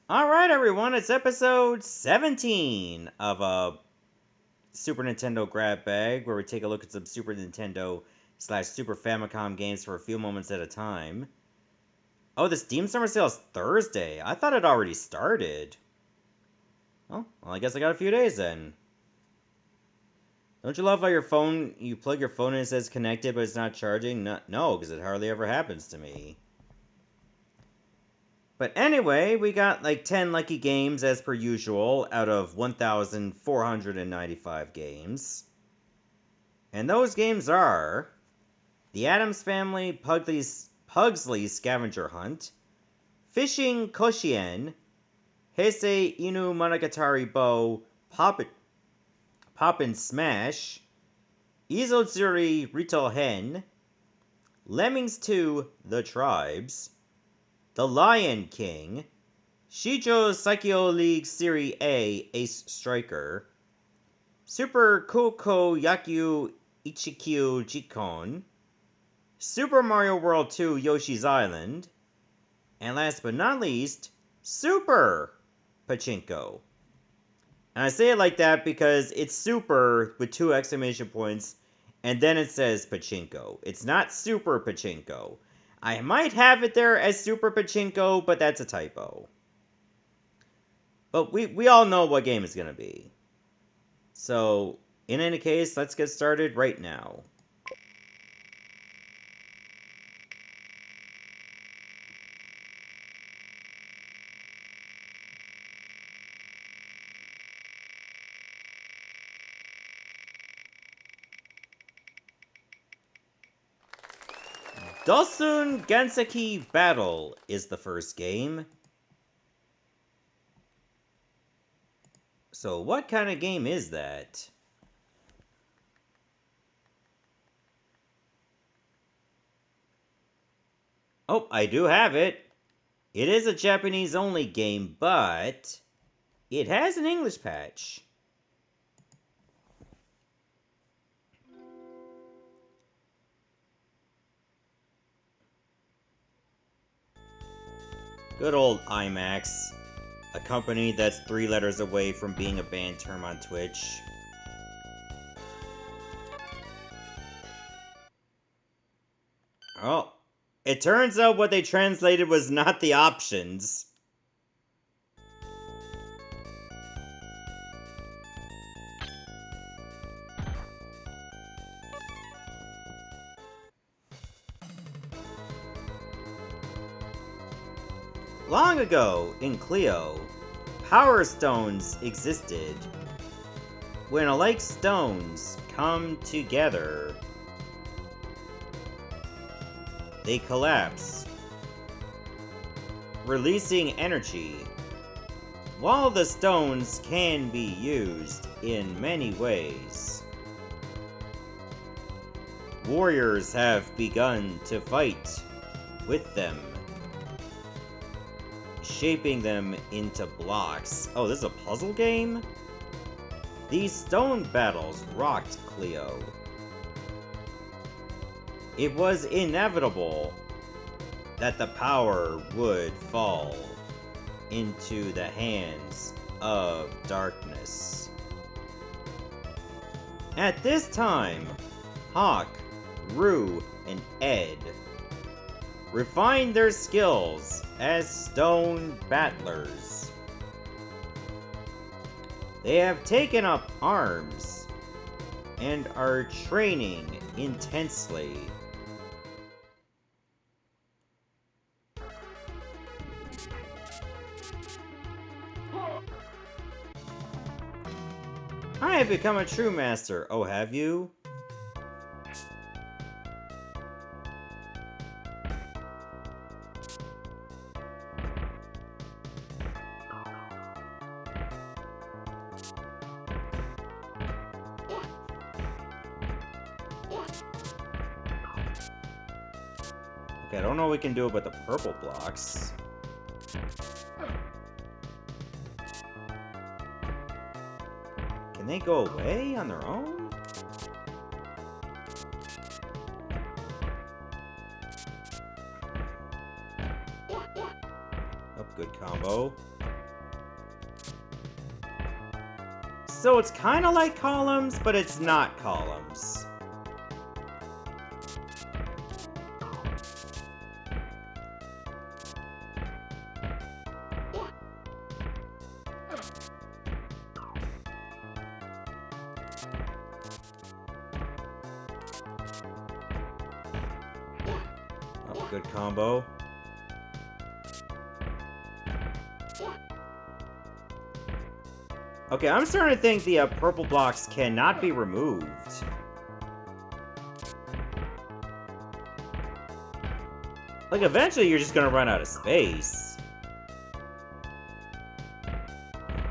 Alright, everyone, it's episode 17 of a Super Nintendo Grab Bag, where we take a look at some Super Nintendo / Super Famicom games for a few moments at a time. Oh, the Steam Summer Sale's Thursday. I thought it already started. Oh, well, I guess I got a few days then. Don't you love how you plug your phone in and it says connected, but it's not charging? No, because it hardly ever happens to me. But anyway, we got like 10 lucky games as per usual out of 1,495 games. And those games are The Addams Family Pugsley Scavenger Hunt, Fishing Koshien, Heisei Inu Monogatari Bo Poppin' Smash, Izotsuri Rito Hen, Lemmings 2 The Tribes, The Lion King, Shijo Saikyo League Series A Ace Striker, Super Koko Yakyu Ichikyu Jikon, Super Mario World 2 Yoshi's Island, and last but not least, Super Pachinko. And I say it like that because it's super with 2 exclamation points, and then it says Pachinko. It's not Super Pachinko. I might have it there as Super Pachinko, but that's a typo. But we all know what game it's going to be. So, in any case, let's get started right now. Dossun Ganseki Battle is the first game. So what kind of game is that? Oh, I do have it. It is a Japanese-only game, but it has an English patch. Good old IMAX, a company that's 3 letters away from being a banned term on Twitch. Oh, it turns out what they translated was not the options. Long ago, in Clio, Power Stones existed. When alike stones come together, they collapse, releasing energy. While the stones can be used in many ways, warriors have begun to fight with them, shaping them into blocks. Oh, this is a puzzle game? These stone battles rocked Clio. It was inevitable that the power would fall into the hands of darkness. At this time, Hawk, Rue, and Ed refined their skills as stone battlers. They have taken up arms and are training intensely. I have become a true master. Oh, have you? Okay, I don't know what we can do about the purple blocks. Can they go away on their own? Oh, good combo. So it's kind of like columns, but it's not columns. Oh, good combo. Okay, I'm starting to think the purple blocks cannot be removed. Like, eventually you're just gonna run out of space.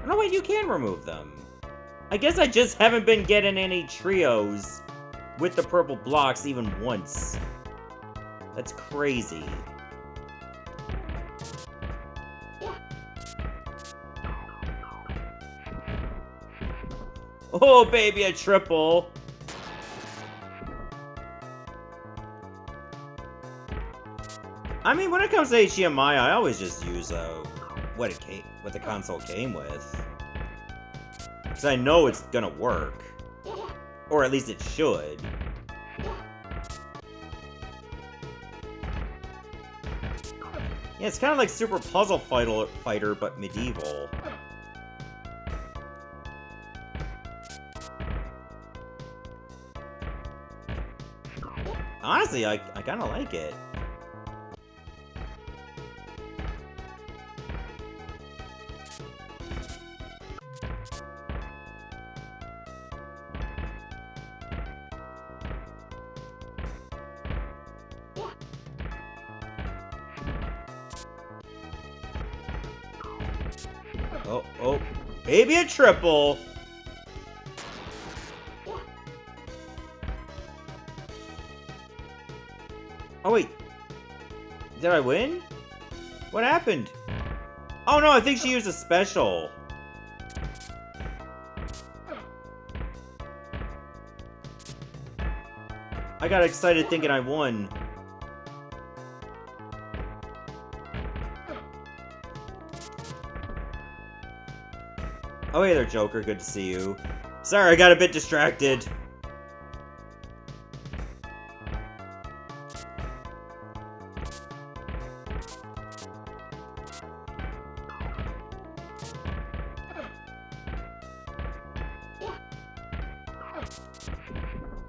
No, wait, you can remove them. I guess I just haven't been getting any trios with the purple blocks even once. That's crazy. Oh, baby, a triple. I mean, when it comes to HDMI, I always just use what the console came with, because I know it's gonna work, or at least it should. Yeah, it's kind of like Super Puzzle Fighter, but medieval. Honestly, I kind of like it. Oh, maybe a triple. Oh, wait. Did I win? What happened? Oh, no, I think she used a special. I got excited thinking I won. Oh, hey there, Joker. Good to see you. Sorry, I got a bit distracted.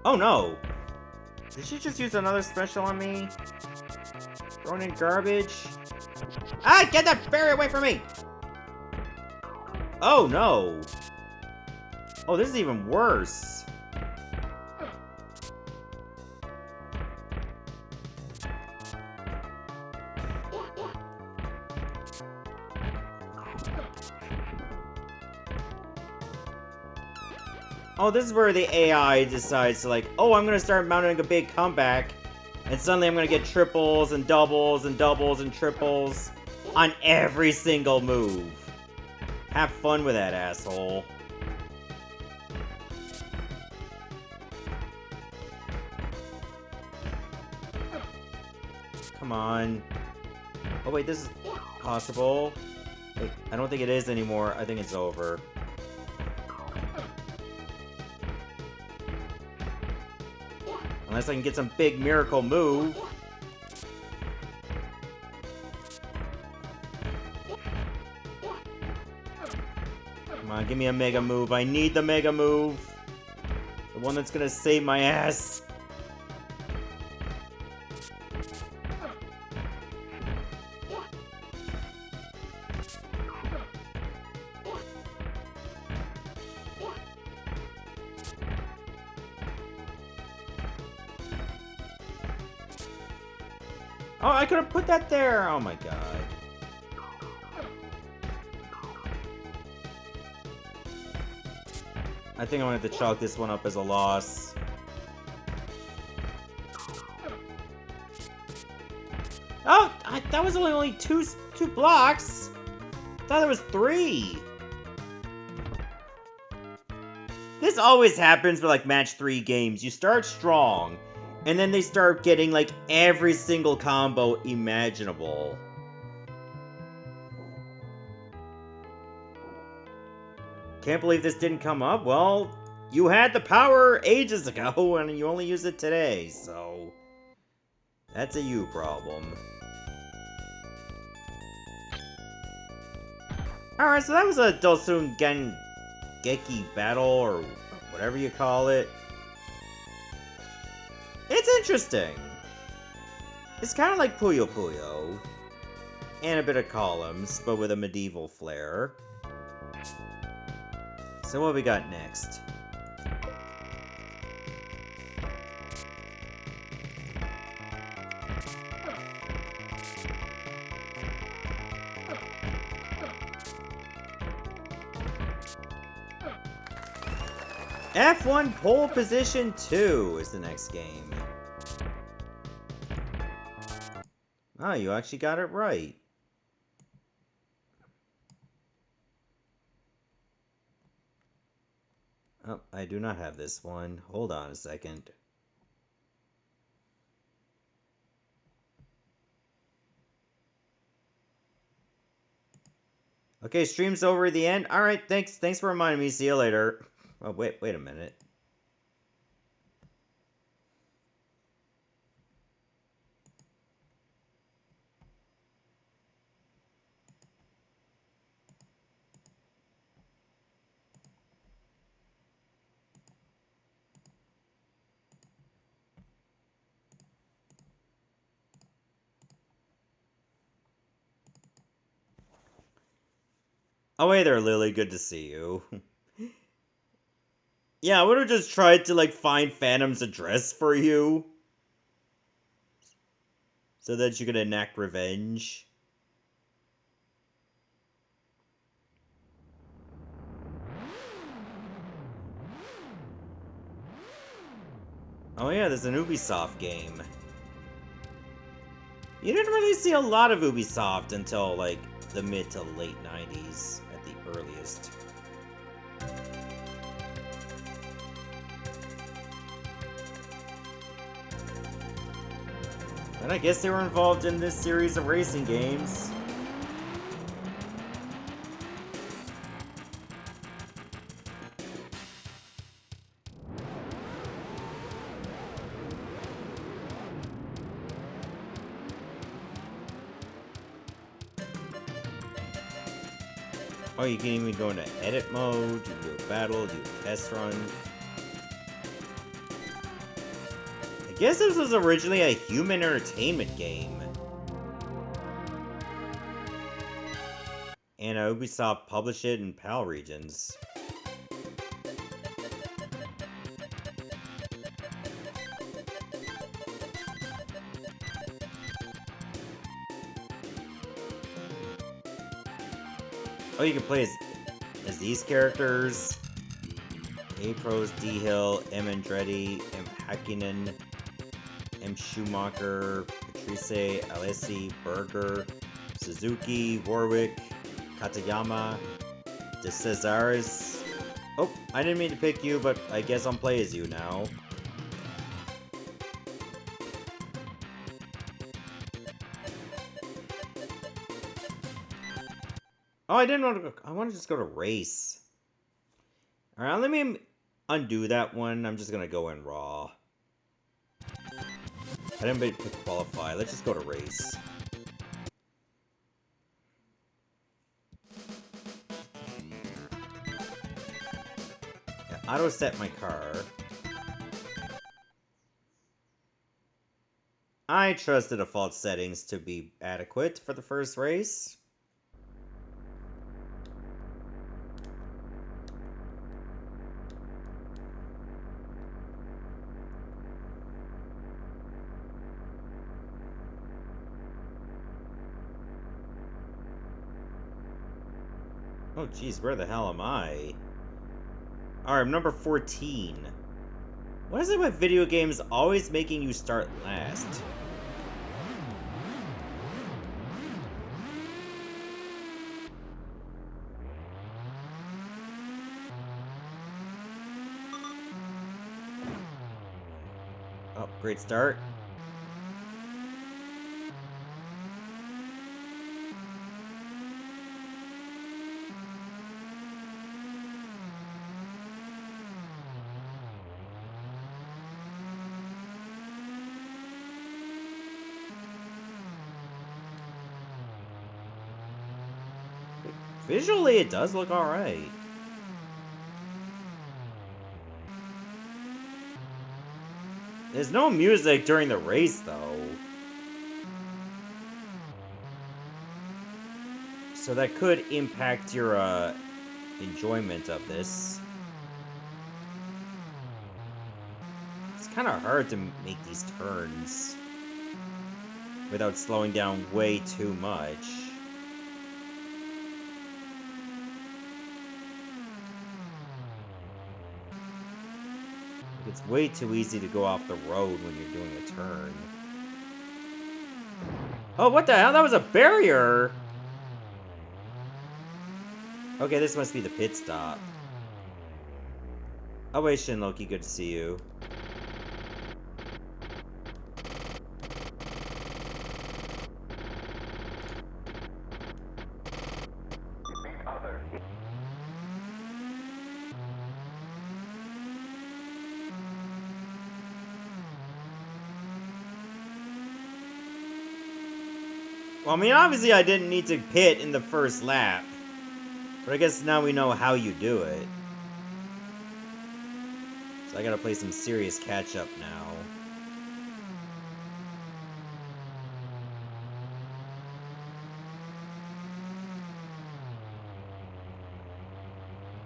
Oh, no. Did she just use another special on me? Throwing in garbage? Ah, get that fairy away from me! Oh, no. Oh, this is even worse. Oh, this is where the AI decides to, like, oh, I'm gonna start mounting a big comeback, and suddenly I'm gonna get triples and doubles and doubles and triples on every single move. Have fun with that, asshole. Come on. Oh, wait, this is possible. Wait, I don't think it is anymore. I think it's over. Unless I can get some big miracle move. Come on, give me a mega move. I need the mega move. The one that's gonna save my ass. Oh, I could have put that there! Oh my god. I think I'm gonna have to chalk this one up as a loss. Oh! That was only two blocks! I thought there was 3! This always happens for, like, match 3 games. You start strong, and then they start getting, like, every single combo imaginable. Can't believe this didn't come up. Well, you had the power ages ago, and you only use it today, so... That's a you problem. Alright, so that was a Dossun Ganseki battle, or whatever you call it. It's interesting. It's kind of like Puyo Puyo. And a bit of columns, but with a medieval flair. So what we got next? F1 Pole Position 2 is the next game. Oh, you actually got it right. Oh, I do not have this one. Hold on a second. Okay, stream's over at the end. Alright, thanks for reminding me. See you later. Oh, wait a minute. Oh, hey there, Lily. Good to see you. Yeah, I would have just tried to, like, find Phantom's address for you. So that you could enact revenge. Oh yeah, there's an Ubisoft game. You didn't really see a lot of Ubisoft until, like, the mid to late 90s, at the earliest. And I guess they were involved in this series of racing games. Oh, you can even go into edit mode, you can do a battle, do a test run. I guess this was originally a human entertainment game. And Ubisoft published it in PAL regions. Oh, you can play as these characters. A-Pros, D-Hill, M. Andretti, M. Hakkinen, M. Schumacher, Patrice, Alessi, Berger, Suzuki, Warwick, Katayama, De Cesaris. Oh, I didn't mean to pick you, but I guess I'll play as you now. Oh, I didn't want to go. I want to just go to race. Alright, let me undo that one. I'm just gonna go in raw. I didn't pick qualify. Let's just go to race. Yeah, auto set my car. I trust the default settings to be adequate for the first race. Oh, geez, where the hell am I? Alright, I'm number 14. What is it with video games always making you start last? Oh, great start. Visually, it does look alright. There's no music during the race, though. So that could impact your, enjoyment of this. It's kind of hard to make these turns without slowing down way too much. Like, it's way too easy to go off the road when you're doing a turn. Oh, what the hell? That was a barrier! Okay, this must be the pit stop. Oh wait, Shinloki, good to see you. Well, I mean, obviously I didn't need to pit in the first lap. But I guess now we know how you do it. So I gotta play some serious catch-up now.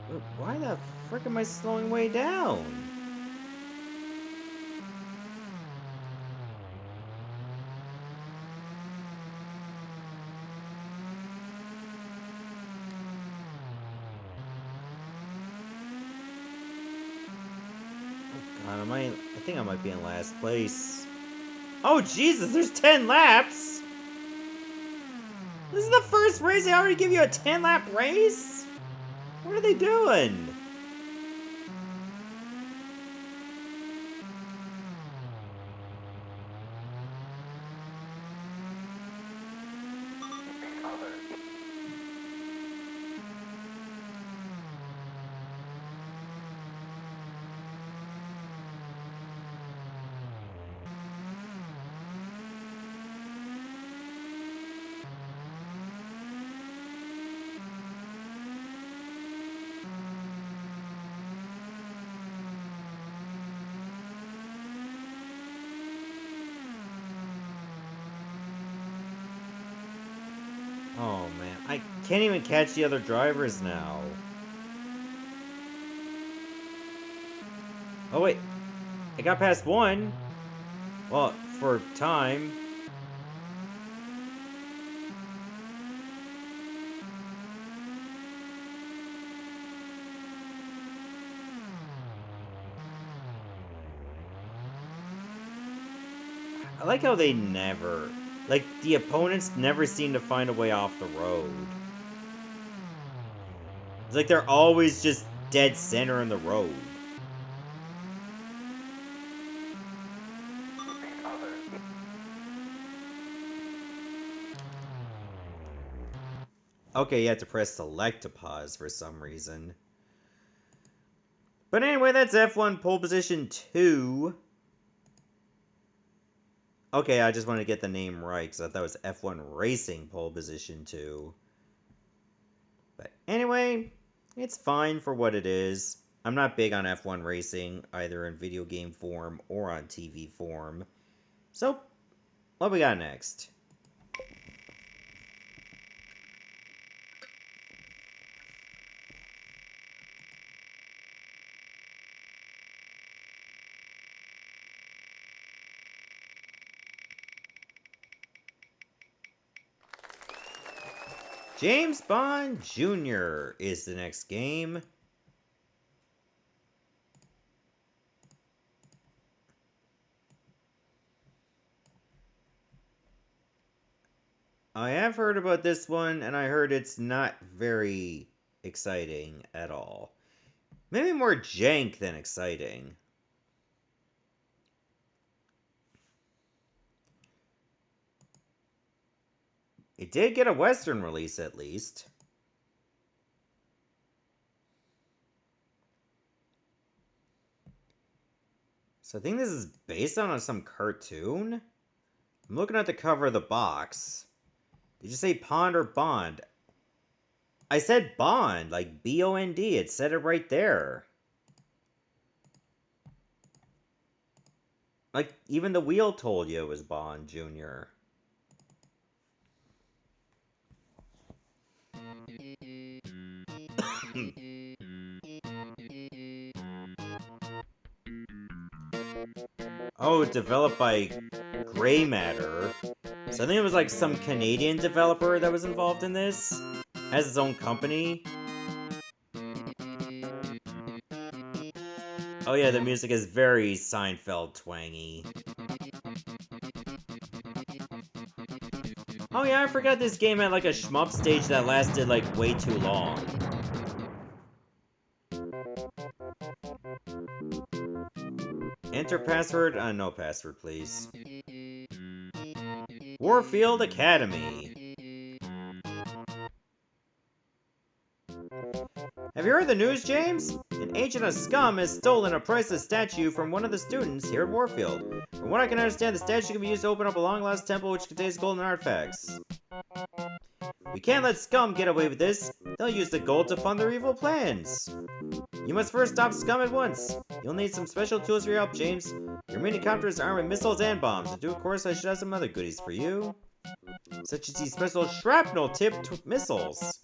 But why the frick am I slowing way down? God, I think I might be in last place. Oh, Jesus, there's 10 laps? This is the first race they already give you a 10-lap race? What are they doing? Oh, man. I can't even catch the other drivers now. Oh, wait. I got past one. Well, for time. I like how they never... Like, the opponents never seem to find a way off the road. It's like they're always just dead center in the road. Okay, you have to press select to pause for some reason. But anyway, that's F1 pole position 2. Okay, I just wanted to get the name right, because I thought it was F1 Racing pole position 2. But anyway, it's fine for what it is. I'm not big on F1 racing, either in video game form or on TV form. So, what we got next? James Bond Jr. is the next game. I have heard about this one, and I heard it's not very exciting at all. Maybe more jank than exciting. It did get a Western release, at least. So I think this is based on some cartoon? I'm looking at the cover of the box. Did you say Pond or Bond? I said Bond, like B-O-N-D. It said it right there. Like, even the wheel told you it was Bond Jr. Oh, developed by Gray Matter. So I think it was like some Canadian developer that was involved in this. Has his own company. Oh yeah, the music is very Seinfeld twangy. Oh yeah, I forgot this game had like a shmup stage that lasted like way too long. Enter password? No password, please. Warfield Academy. Have you heard the news, James? An agent of scum has stolen a priceless statue from one of the students here at Warfield. From what I can understand, the statue can be used to open up a long-lost temple which contains golden artifacts. We can't let scum get away with this. They'll use the gold to fund their evil plans. You must first stop scum at once. You'll need some special tools for your help, James. Your minicopter is armed with missiles and bombs. And of course, I should have some other goodies for you. Such as these special shrapnel-tipped missiles.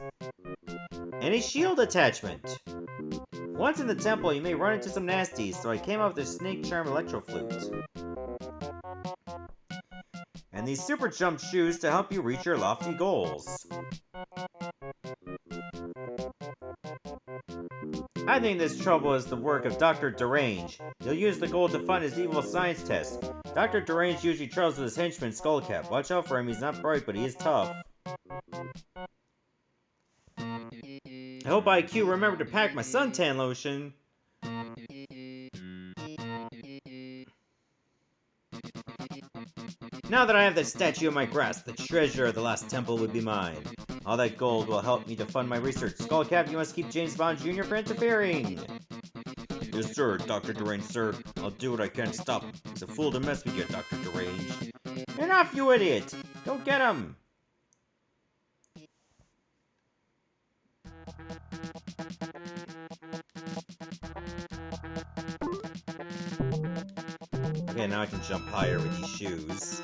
And a shield attachment. Once in the temple, you may run into some nasties, so I came up with a snake charm electro flute. And these super jump shoes to help you reach your lofty goals. I think this trouble is the work of Dr. Derange. He'll use the gold to fund his evil science test. Dr. Derange usually troubles with his henchman Skullcap. Watch out for him, he's not bright, but he is tough. I hope IQ remembered to pack my suntan lotion. Now that I have the statue in my grasp, the treasure of the last temple would be mine. All that gold will help me to fund my research. Skullcap, you must keep James Bond Jr. from interfering. Yes, sir, Dr. Derange, sir. I'll do what I can to stop him. He's a fool to mess with you, Dr. Derange. Enough, you idiot! Go get him! Okay, now I can jump higher with these shoes.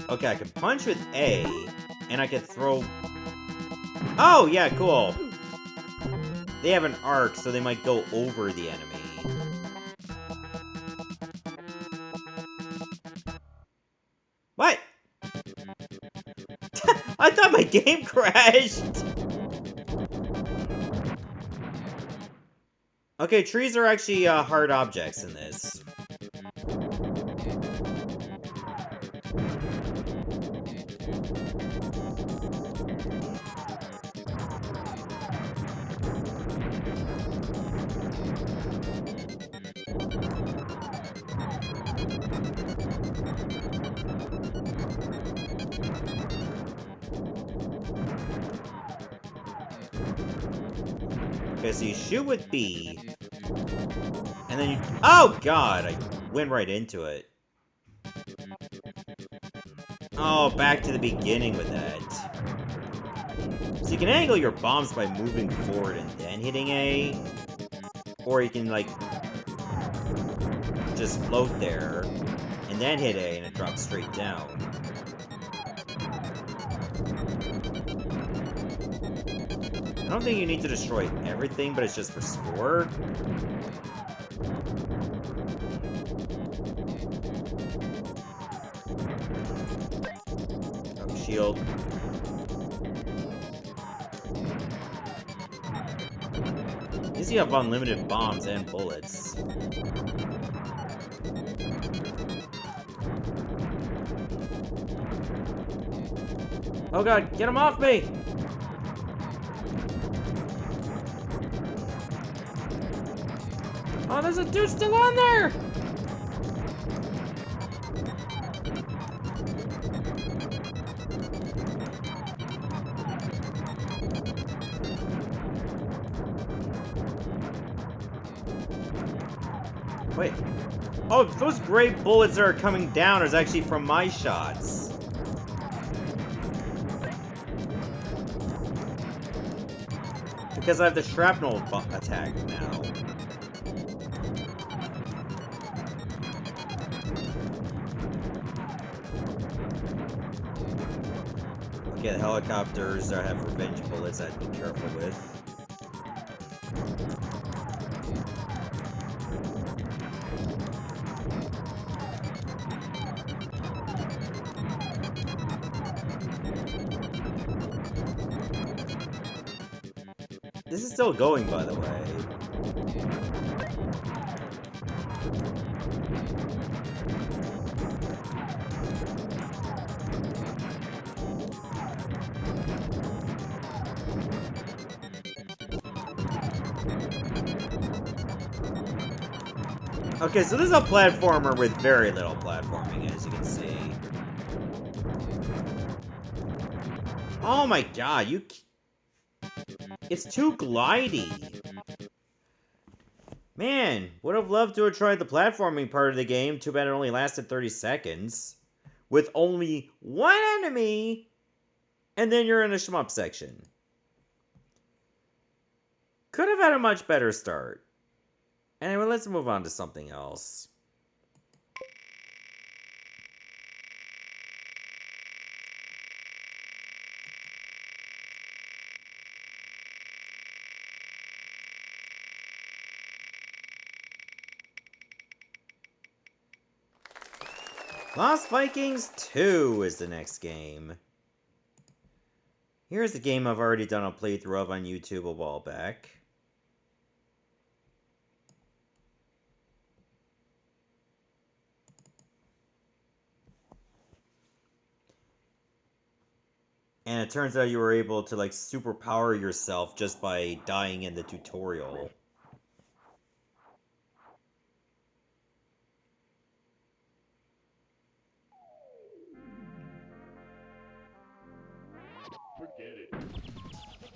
Okay, I can punch with A, and I can throw... Oh, yeah, cool. They have an arc, so they might go over the enemy. What? I thought my game crashed! Okay, trees are actually hard objects in this. Okay, so you shoot with B. And then you... Oh, God! I went right into it. Oh, back to the beginning with that. So you can angle your bombs by moving forward and then hitting A. Or you can, like, just float there, and then hit A, and it drops straight down. I don't think you need to destroy everything, but it's just for score. Oh, shield. At least you have unlimited bombs and bullets. Oh god, get him off me! Oh, there's a dude still on there! Wait. Oh, those gray bullets that are coming down is actually from my shots. Because I have the shrapnel attack now. Okay, the helicopters have revenge bullets I have to be careful with. This is still going, by the way. Okay, so this is a platformer with very little platforming, as you can see. Oh my god, it's too glidey. Man, would have loved to have tried the platforming part of the game, too bad it only lasted 30 seconds. With only one enemy, and then you're in a shmup section. Could have had a much better start. Anyway, let's move on to something else. Lost Vikings 2 is the next game. Here's a game I've already done a playthrough of on YouTube a while back. And it turns out you were able to, like, superpower yourself just by dying in the tutorial.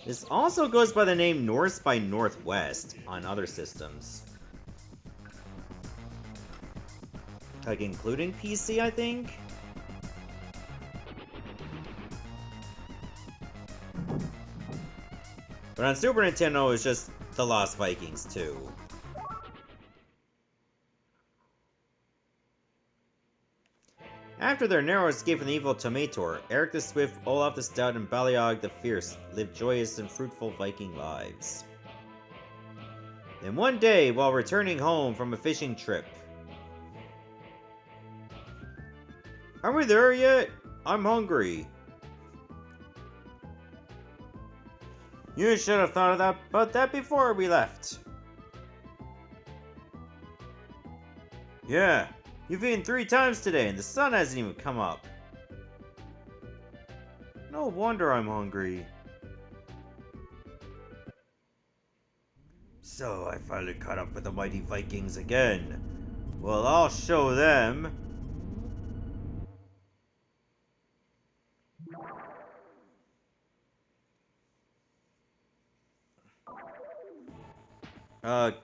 This also goes by the name North by Northwest on other systems. Like, including PC, I think? But on Super Nintendo, it's just The Lost Vikings 2. After their narrow escape from the evil Tomator, Eric the Swift, Olaf the Stout, and Baliog the Fierce lived joyous and fruitful Viking lives. Then one day, while returning home from a fishing trip... Are we there yet? I'm hungry. You should have thought about that before we left. Yeah, you've eaten 3 times today and the sun hasn't even come up. No wonder I'm hungry. So I finally caught up with the mighty Vikings again. Well, I'll show them.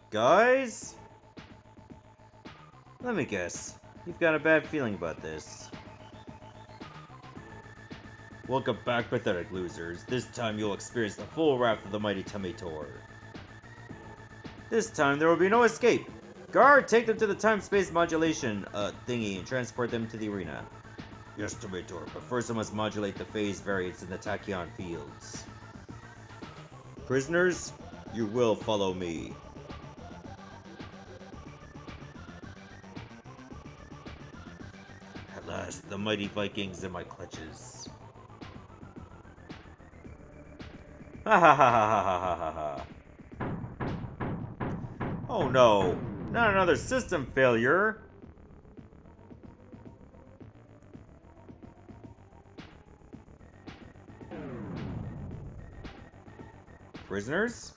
Guys? Let me guess. You've got a bad feeling about this. Welcome back, pathetic losers. This time you'll experience the full wrath of the mighty Tomator. This time there will be no escape. Guard, take them to the time-space modulation, thingy and transport them to the arena. Yes, Tomator, but first I must modulate the phase variance in the tachyon fields. Prisoners, you will follow me. At last, the mighty Vikings in my clutches. Ha ha ha ha ha ha ha ha. Oh no, not another system failure. Prisoners?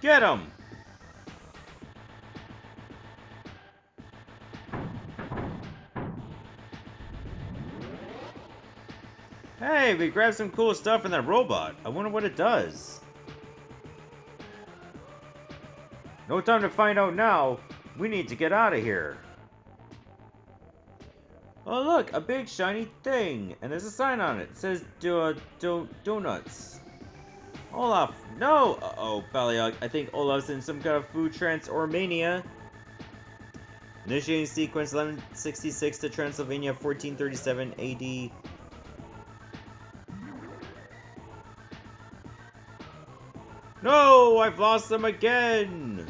Get them! Hey, we grabbed some cool stuff in that robot. I wonder what it does. No time to find out now. We need to get out of here. Oh look, a big shiny thing. And there's a sign on it. It says donuts. Olaf, no! Uh-oh, Baliog, I think Olaf's in some kind of food trance or mania. Initiating sequence 1166 to Transylvania 1437 AD. No! I've lost them again!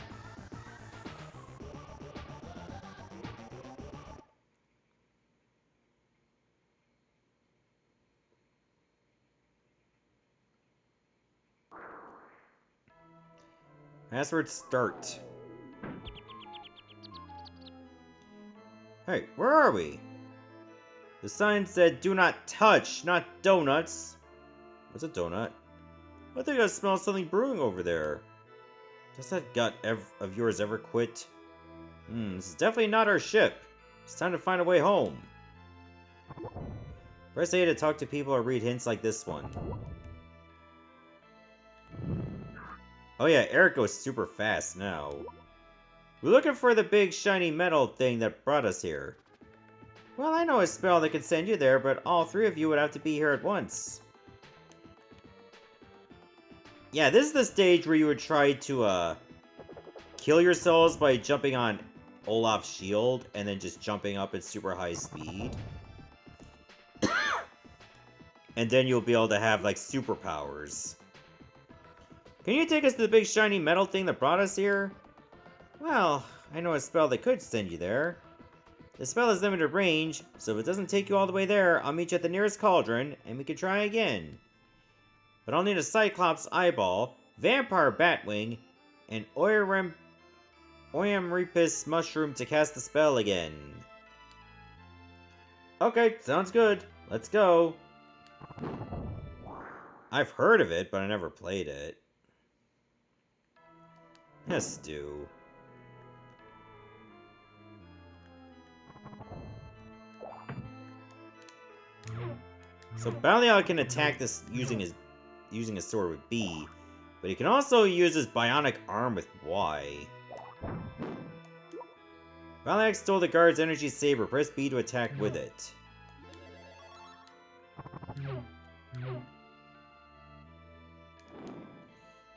Password start. Hey, where are we? The sign said do not touch, not donuts. What's a donut? I think I smell something brewing over there. Does that gut of yours ever quit? This is definitely not our ship. It's time to find a way home. Press A to talk to people or read hints like this one. Oh yeah, Eric goes super fast now. We're looking for the big shiny metal thing that brought us here. Well, I know a spell that could send you there, but all three of you would have to be here at once. Yeah, this is the stage where you would try to, kill yourselves by jumping on Olaf's shield, and then just jumping up at super high speed. And then you'll be able to have, like, superpowers. Can you take us to the big shiny metal thing that brought us here? Well, I know a spell that could send you there. The spell is limited range, so if it doesn't take you all the way there, I'll meet you at the nearest cauldron, and we can try again. But I'll need a Cyclops eyeball, Vampire Batwing, and Oyamrepus mushroom to cast the spell again. Okay, sounds good. Let's go. I've heard of it, but I never played it. Yes, do. So Baliog can attack this using his sword with B, but he can also use his bionic arm with Y. Baliog stole the guard's energy saber. Press B to attack with it.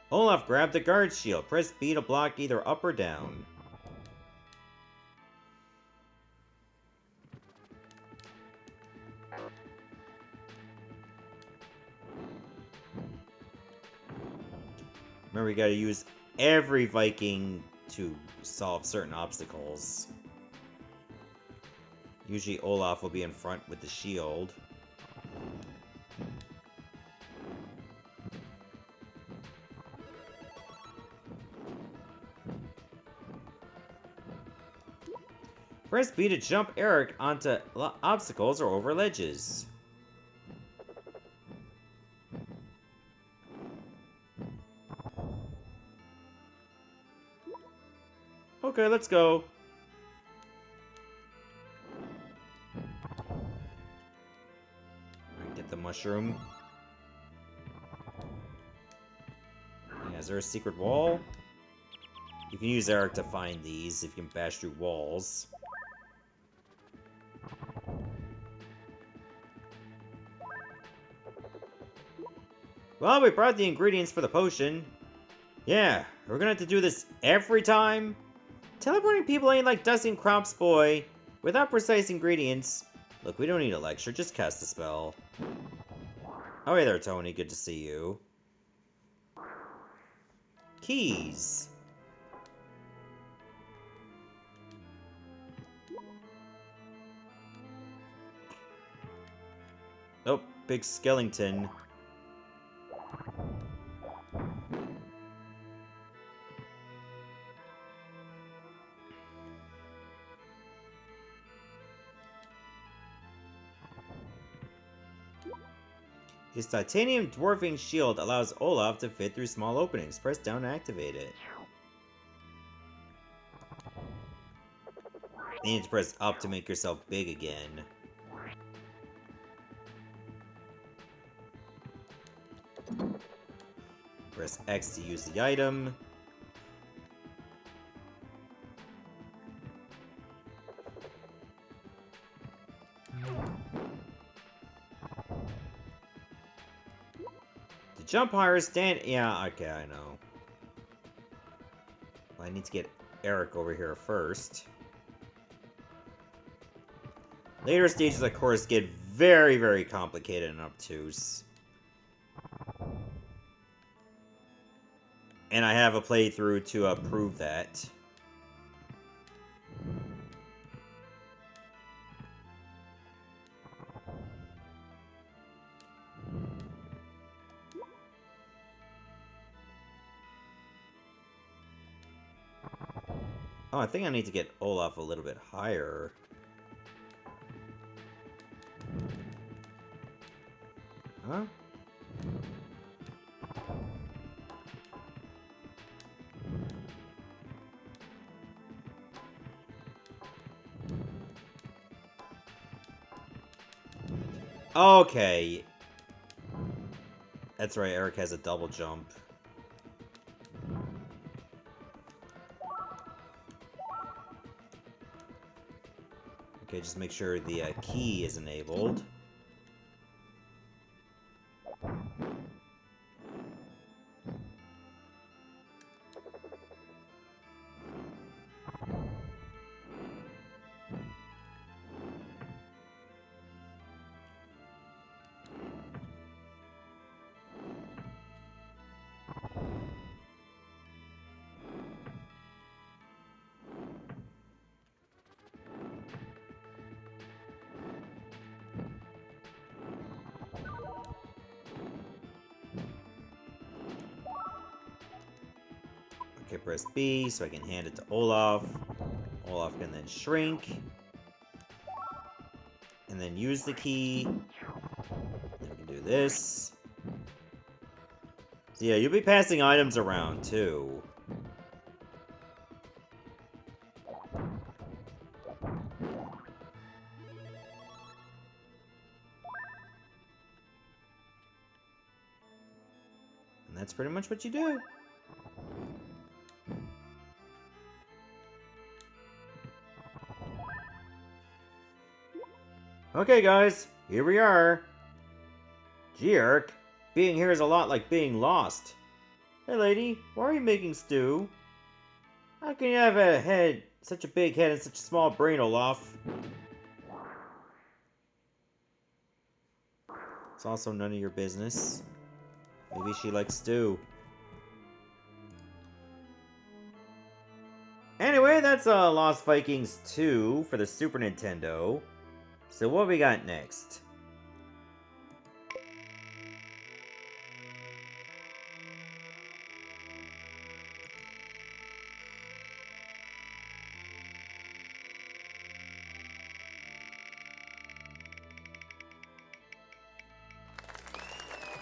Olaf grabbed the guard's shield. Press B to block either up or down. Remember, you gotta use every Viking to solve certain obstacles. Usually Olaf will be in front with the shield. Press B to jump Eric onto obstacles or over ledges. Okay, let's go. Alright, get the mushroom. Yeah, is there a secret wall? You can use Eric to find these if you can bash through walls. Well, we brought the ingredients for the potion. Yeah, we're gonna have to do this every time? Teleporting people ain't like dusting crops, boy. Without precise ingredients. Look, we don't need a lecture, just cast a spell. Oh, hey there, Tony. Good to see you. Keys. Oh, big skeleton. His titanium dwarfing shield allows Olaf to fit through small openings. Press down to activate it. You need to press up to make yourself big again. Press X to use the item. The Jump higher, stand... Yeah, okay, I know. Well, I need to get Eric over here first. Later stages, of course, get very, very complicated and obtuse. And I have a playthrough to prove that. Oh, I think I need to get Olaf a little bit higher. Huh? Okay. That's right, Eric has a double jump. Okay, just make sure the key is enabled. Okay, press B so I can hand it to Olaf. Olaf can then shrink. And then use the key. Then we can do this. So yeah, you'll be passing items around, too. And that's pretty much what you do. Okay, guys, here we are. Gee, Eric, being here is a lot like being lost. Hey, lady, why are you making stew? How can you have a head, such a big head and such a small brain, Olaf? It's also none of your business. Maybe she likes stew. Anyway, that's Lost Vikings 2 for the Super Nintendo. So what we got next?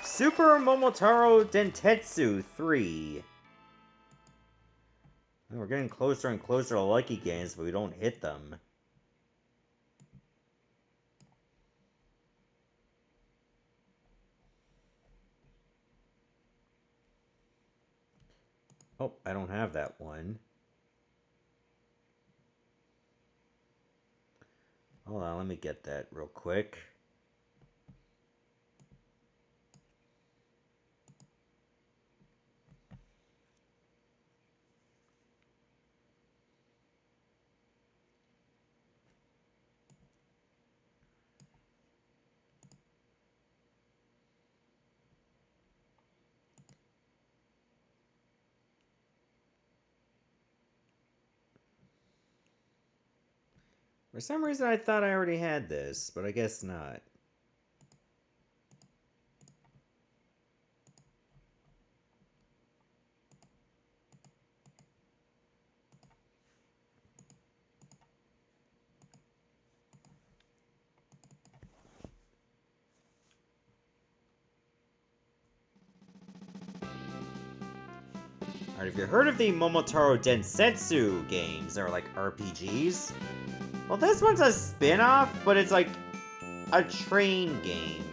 Super Momotarou Dentetsu 3. We're getting closer and closer to Lucky Games, but we don't hit them. Oh, I don't have that one. Hold on, let me get that real quick. For some reason, I thought I already had this, but I guess not. Alright, if you heard of the Momotarou Densetsu games, they're like RPGs. Well, this one's a spin-off, but it's like a train game.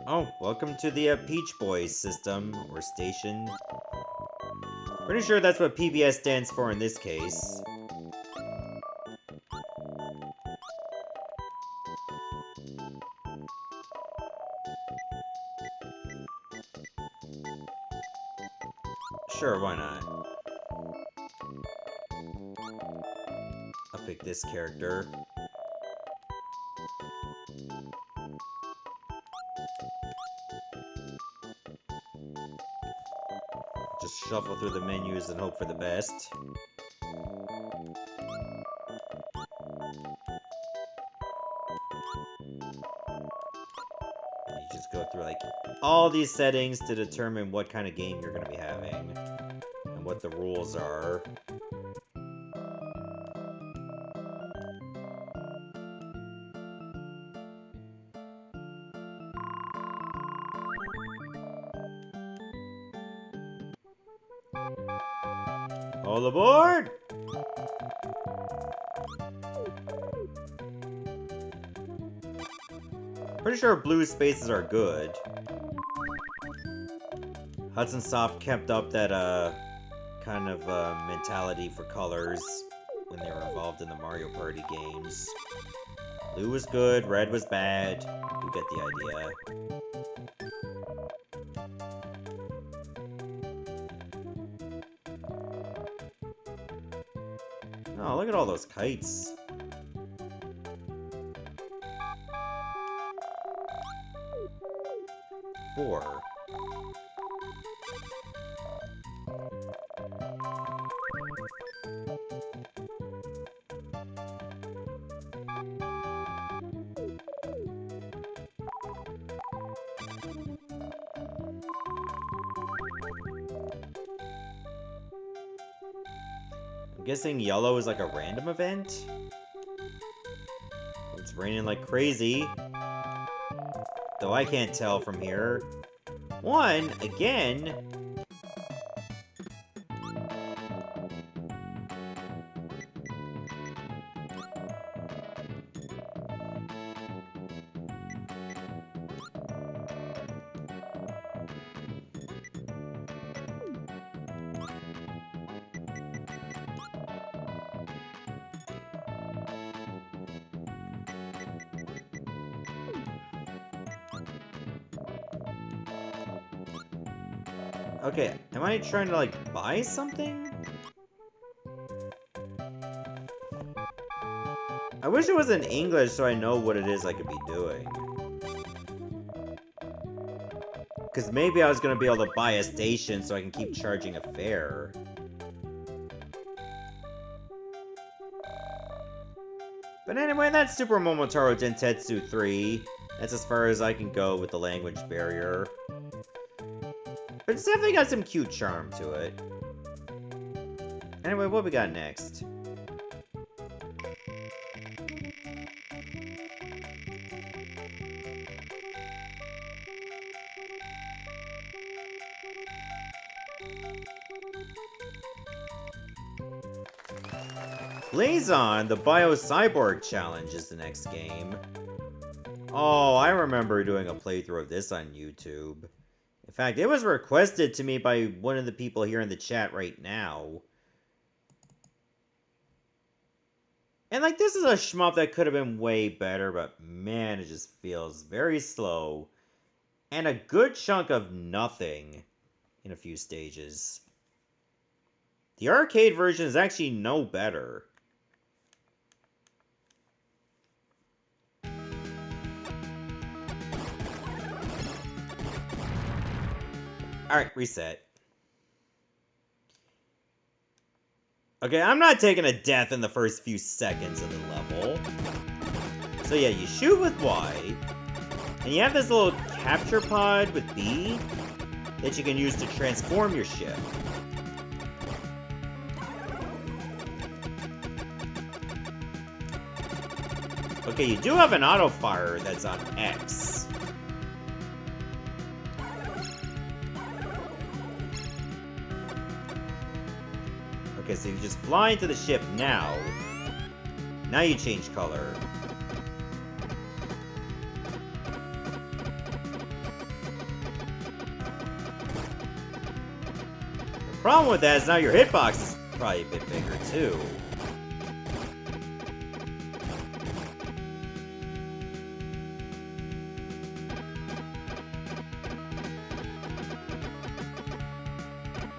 Oh, welcome to the Peach Boys system, or station. Pretty sure that's what PBS stands for in this case. Sure, why not? I'll pick this character. Just shuffle through the menus and hope for the best. And you just go through, like, all these settings to determine what kind of game you're going to be having. And what the rules are. All aboard! Pretty sure blue spaces are good. Hudson Soft kept up that, kind of, mentality for colors when they were involved in the Mario Party games. Blue was good, red was bad. You get the idea. Oh, look at all those kites. Four. I'm guessing yellow is like a random event? It's raining like crazy. Though I can't tell from here. One, again. Okay, am I trying to, like, buy something? I wish it was in English so I know what it is I could be doing. Because maybe I was going to be able to buy a station so I can keep charging a fare. But anyway, that's Super Momotarou Dentetsu 3. That's as far as I can go with the language barrier. But it's definitely got some cute charm to it. Anyway, what we got next? BlaZeon, the Bio-Cyborg challenge is the next game. Oh, I remember doing a playthrough of this on YouTube. In fact, it was requested to me by one of the people here in the chat right now. And, like, this is a shmup that could have been way better, but man, it just feels very slow. And a good chunk of nothing in a few stages. The arcade version is actually no better. Alright, reset. Okay, I'm not taking a death in the first few seconds of the level. So yeah, you shoot with Y, and you have this little capture pod with B that you can use to transform your ship. Okay, you do have an auto fire that's on X. Okay, so you just fly into the ship now. Now you change color. Problem with that is now your hitbox is probably a bit bigger too.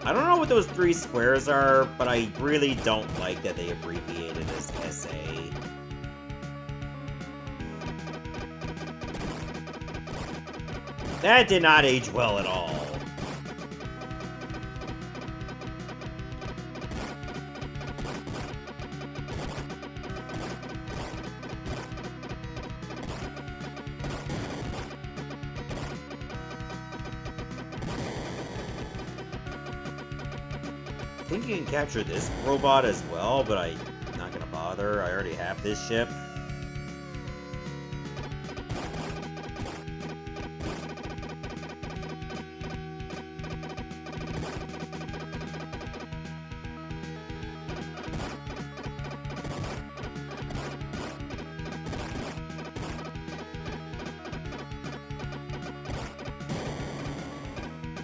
I don't know what those 3 squares are, but I really don't like that they abbreviated as SA. That did not age well at all. I think you can capture this robot as well, but I'm not gonna bother. I already have this ship.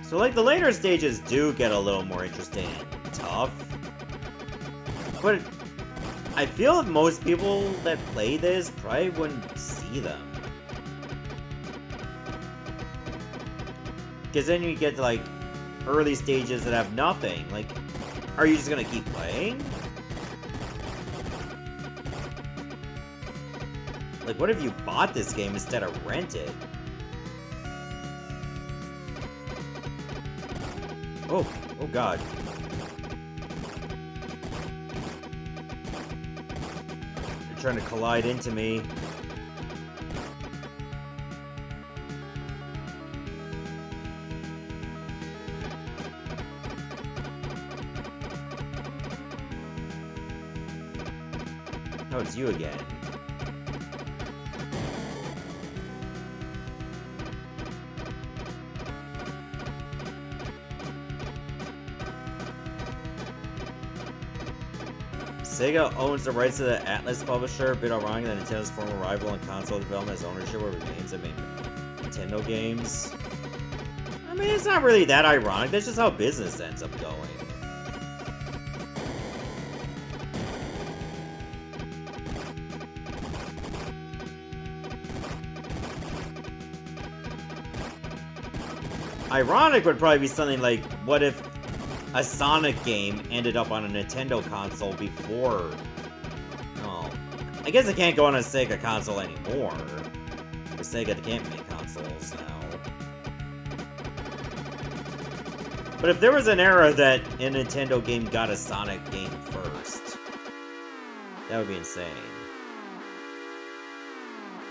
So, like, the later stages do get a little more interesting and tough. But I feel that most people that play this probably wouldn't see them. Because then you get to, like, early stages that have nothing. Like, are you just gonna keep playing? Like, what if you bought this game instead of rented? Oh god. They're trying to collide into me. Oh, it's you again. Sega owns the rights to the Atlas publisher, a bit ironic that Nintendo's former rival in console development has ownership over games that make Nintendo games. I mean, it's not really that ironic, that's just how business ends up going. Ironic would probably be something like, what if a Sonic game ended up on a Nintendo console before... Oh, I guess it can't go on a Sega console anymore. For Sega can't make consoles now. But if there was an era that a Nintendo game got a Sonic game first, that would be insane.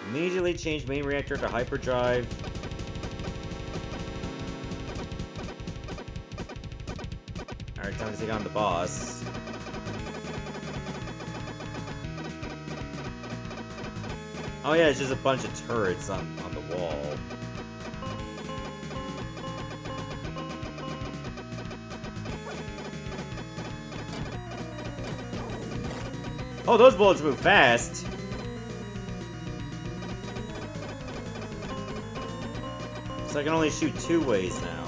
Immediately change main reactor to hyperdrive. Alright, time to take on the boss. Oh yeah, it's just a bunch of turrets on the wall. Oh, those bullets move fast! So I can only shoot 2 ways now.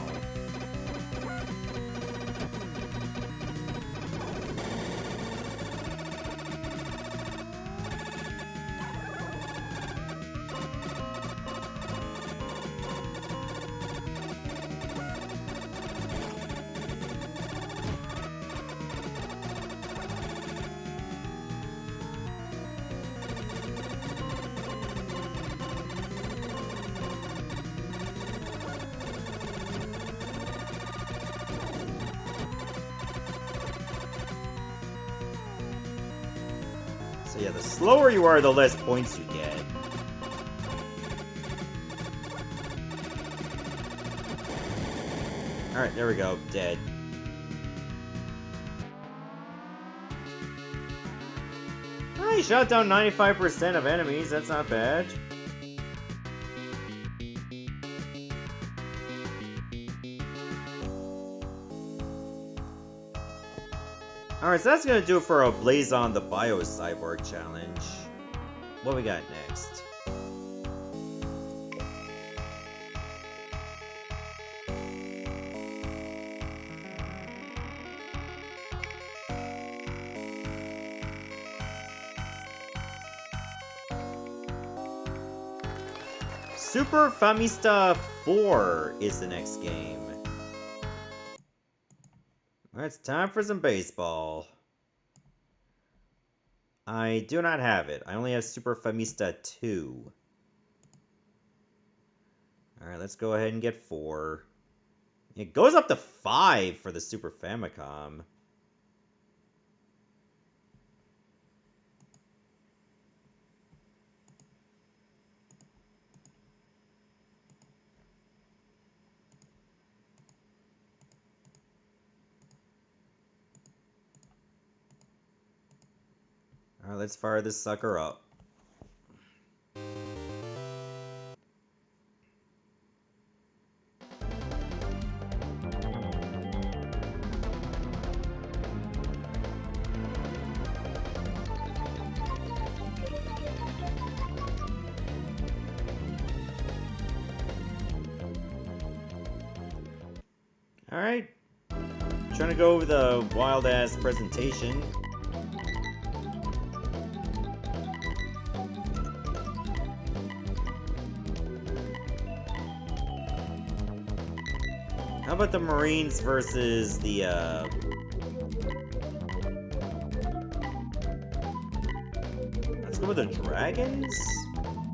So yeah, the slower you are, the less points you get. Alright, there we go. Dead. Oh, he shot down 95% of enemies. That's not bad. Alright, so that's gonna do it for a BlaZeon the Bio-Cyborg challenge. What we got next? Super Famista 4 is the next game. Alright, it's time for some baseball. I do not have it. I only have Super Famista 2. Alright, let's go ahead and get 4. It goes up to 5 for the Super Famicom. Alright, let's fire this sucker up. Alright. Trying to go over the wild-ass presentation. How about the Marines versus the, Let's go with the Dragons?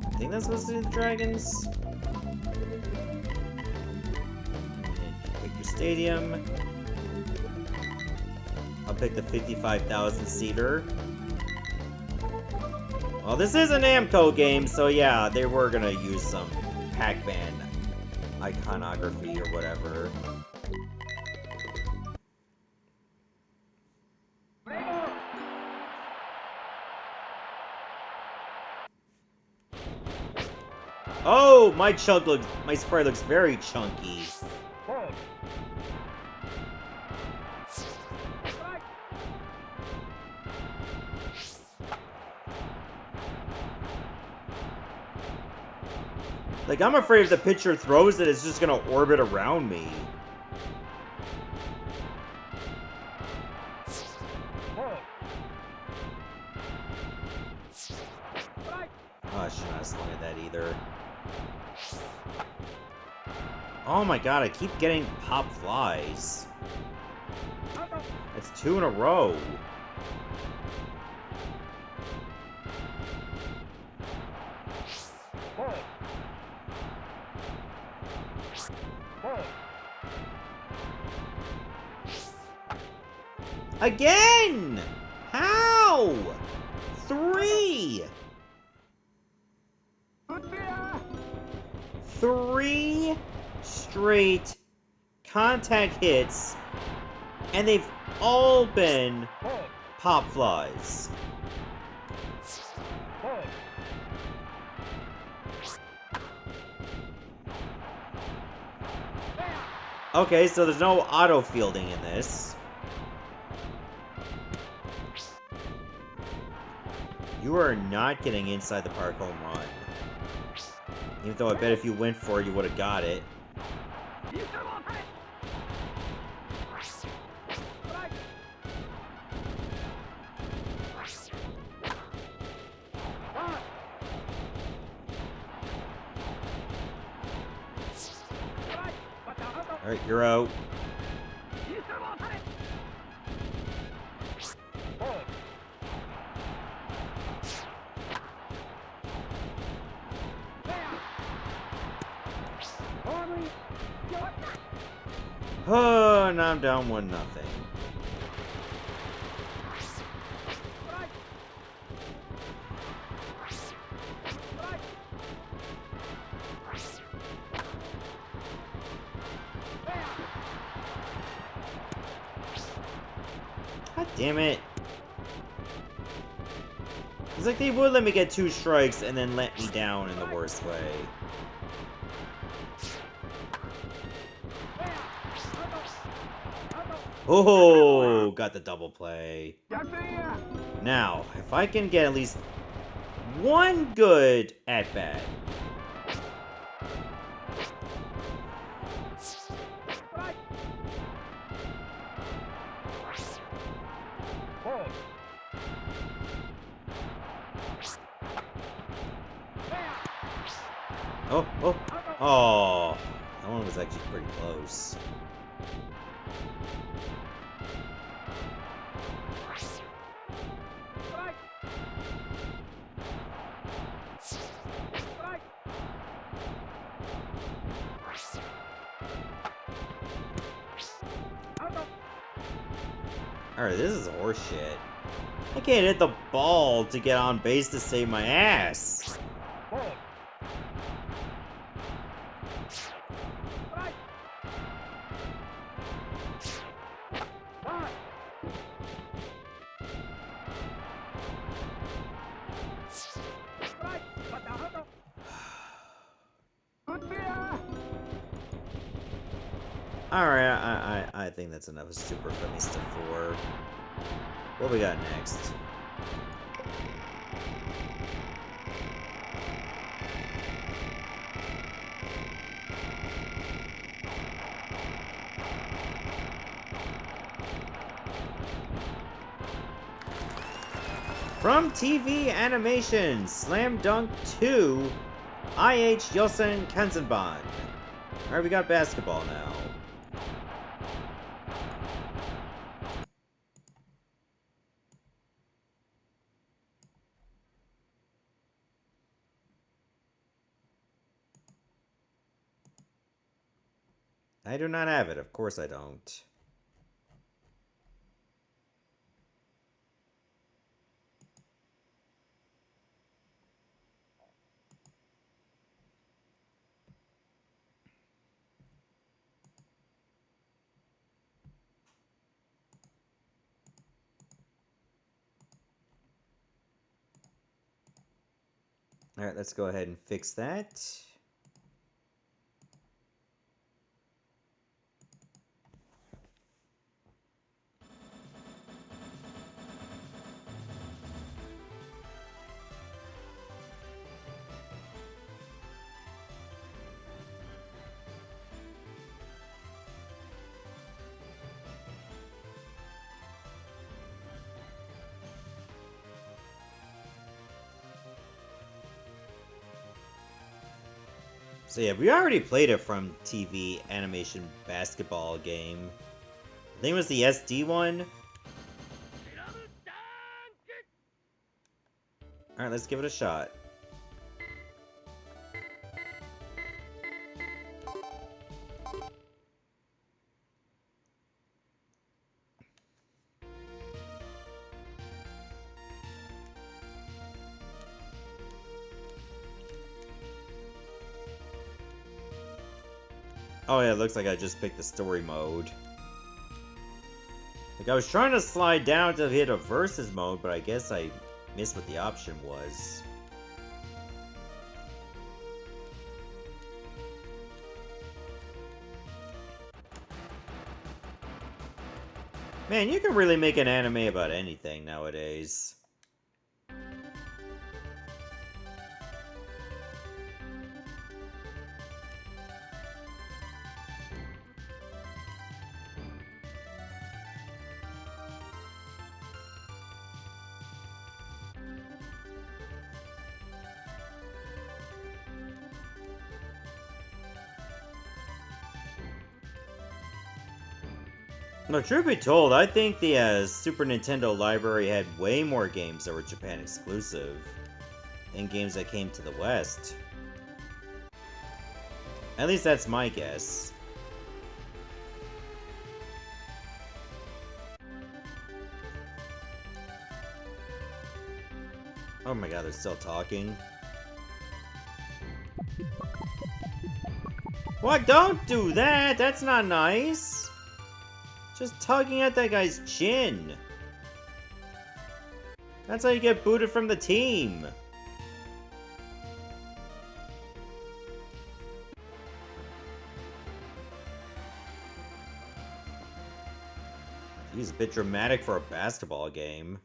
I think that's supposed to be the Dragons. Pick your stadium. I'll pick the 55,000-seater. Well, this is an Namco game, so yeah, they were gonna use some Pac-Man iconography or whatever. Oh, my sprite looks very chunky. Like, I'm afraid if the pitcher throws it, it's just gonna orbit around me. Oh, I should not have swung at that either. Oh my god, I keep getting pop flies. That's 2 in a row. Again! How? 3! 3 straight contact hits, and they've all been pop flies. Okay, so there's no auto fielding in this. You are not getting inside the park home run. Even though I bet if you went for it, you would have got it. Alright, you're out. Oh, now I'm down 1-0. God damn it. It's like they would let me get 2 strikes and then let me down in the worst way. Oh, got the double play. Now, if I can get at least 1 good at-bat. Oh, oh, oh. That one was actually pretty close. Alright, this is horseshit. I can't hit the ball to get on base to save my ass. Alright, I think that's enough of Super Famista 4. What we got next? From TV Animation, Slam Dunk 2, IH Yosen Kanzenban. Alright, we got basketball now. I do not have it, of course I don't. Alright, let's go ahead and fix that. So yeah, we already played it from TV Animation basketball game. I think it was the SD one. Alright, let's give it a shot. Oh yeah, it looks like I just picked the story mode. Like, I was trying to slide down to hit a versus mode, but I guess I missed what the option was. Man, you can really make an anime about anything nowadays. No, truth be told, I think the Super Nintendo library had way more games that were Japan exclusive than games that came to the West. At least that's my guess. Oh my god, they're still talking. What? Don't do that! That's not nice! Just tugging at that guy's chin. That's how you get booted from the team. He's a bit dramatic for a basketball game.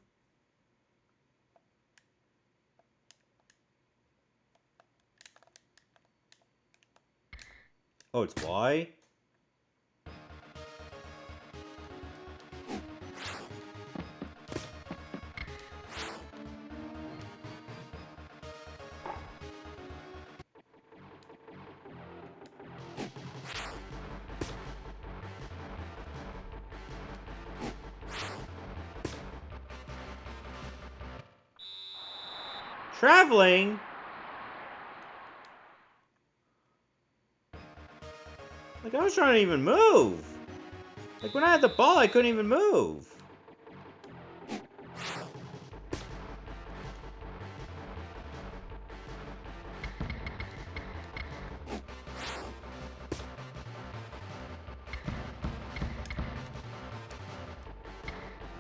Oh, it's Y? Traveling? Like, I was trying to even move. Like, when I had the ball, I couldn't even move.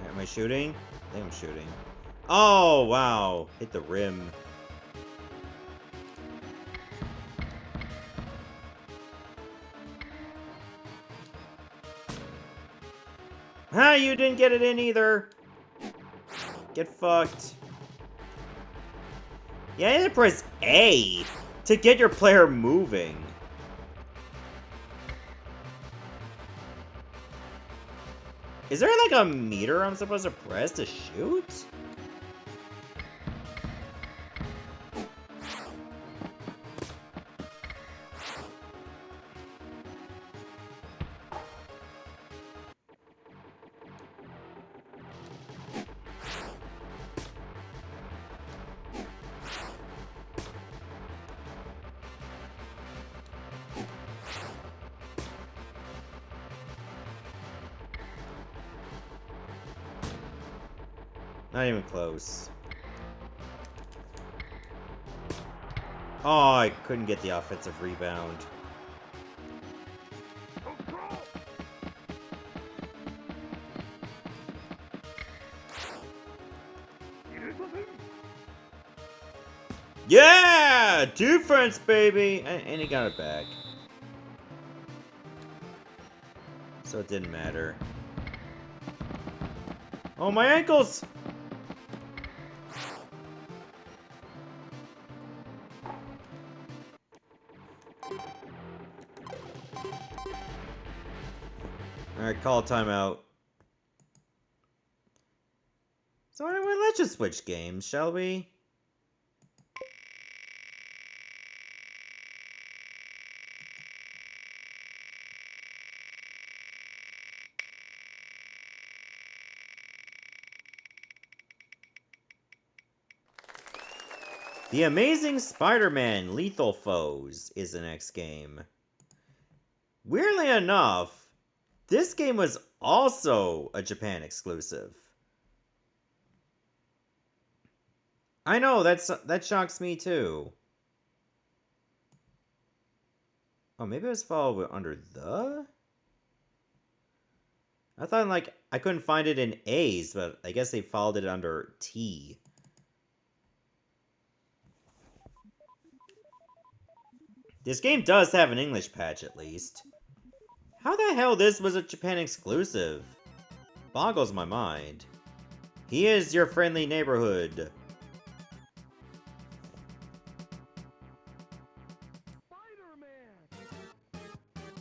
Am I shooting? I think I'm shooting. Oh, wow. Hit the rim. Ah, you didn't get it in either. Get fucked. Yeah, you have to press A to get your player moving. Is there like a meter I'm supposed to press to shoot? Not even close. Oh, I couldn't get the offensive rebound. Yeah! Defense, baby! And he got it back. So it didn't matter. Oh, my ankles! Alright, call timeout. So anyway, let's just switch games, shall we? The Amazing Spider-Man Lethal Foes is the next game. Weirdly enough, this game was also a Japan exclusive. I know, that shocks me too. Oh, maybe it was followed under the? I thought, like, I couldn't find it in A's, but I guess they followed it under T. This game does have an English patch, at least. How the hell this was a Japan exclusive? Boggles my mind. He is your friendly neighborhood.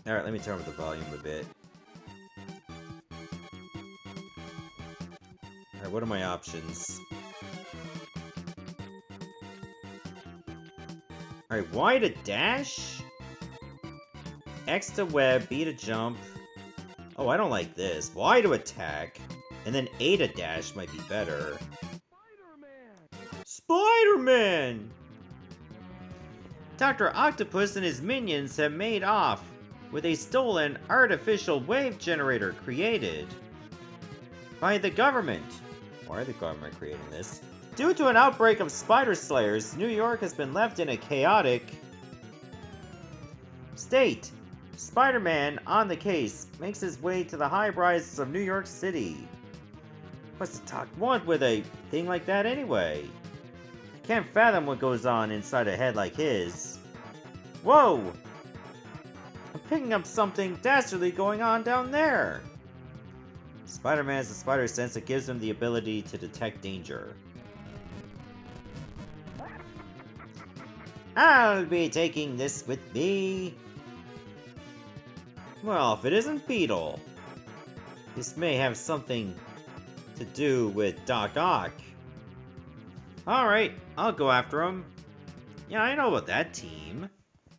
Alright, let me turn up the volume a bit. Alright, what are my options? Alright, Y to dash? X to web, B to jump. Oh, I don't like this. Y to attack. And then A to dash might be better. Spider-Man! Dr. Octopus and his minions have made off with a stolen artificial wave generator created by the government. Why are the government creating this? Due to an outbreak of spider slayers, New York has been left in a chaotic state. Spider-Man, on the case, makes his way to the high rises of New York City. What's the Doc want with a thing like that anyway? I can't fathom what goes on inside a head like his. Whoa! I'm picking up something dastardly going on down there! Spider-Man has a spider sense that gives him the ability to detect danger. I'll be taking this with me. Well, if it isn't Beetle, this may have something to do with Doc Ock. Alright, I'll go after him. Yeah, I know about that team.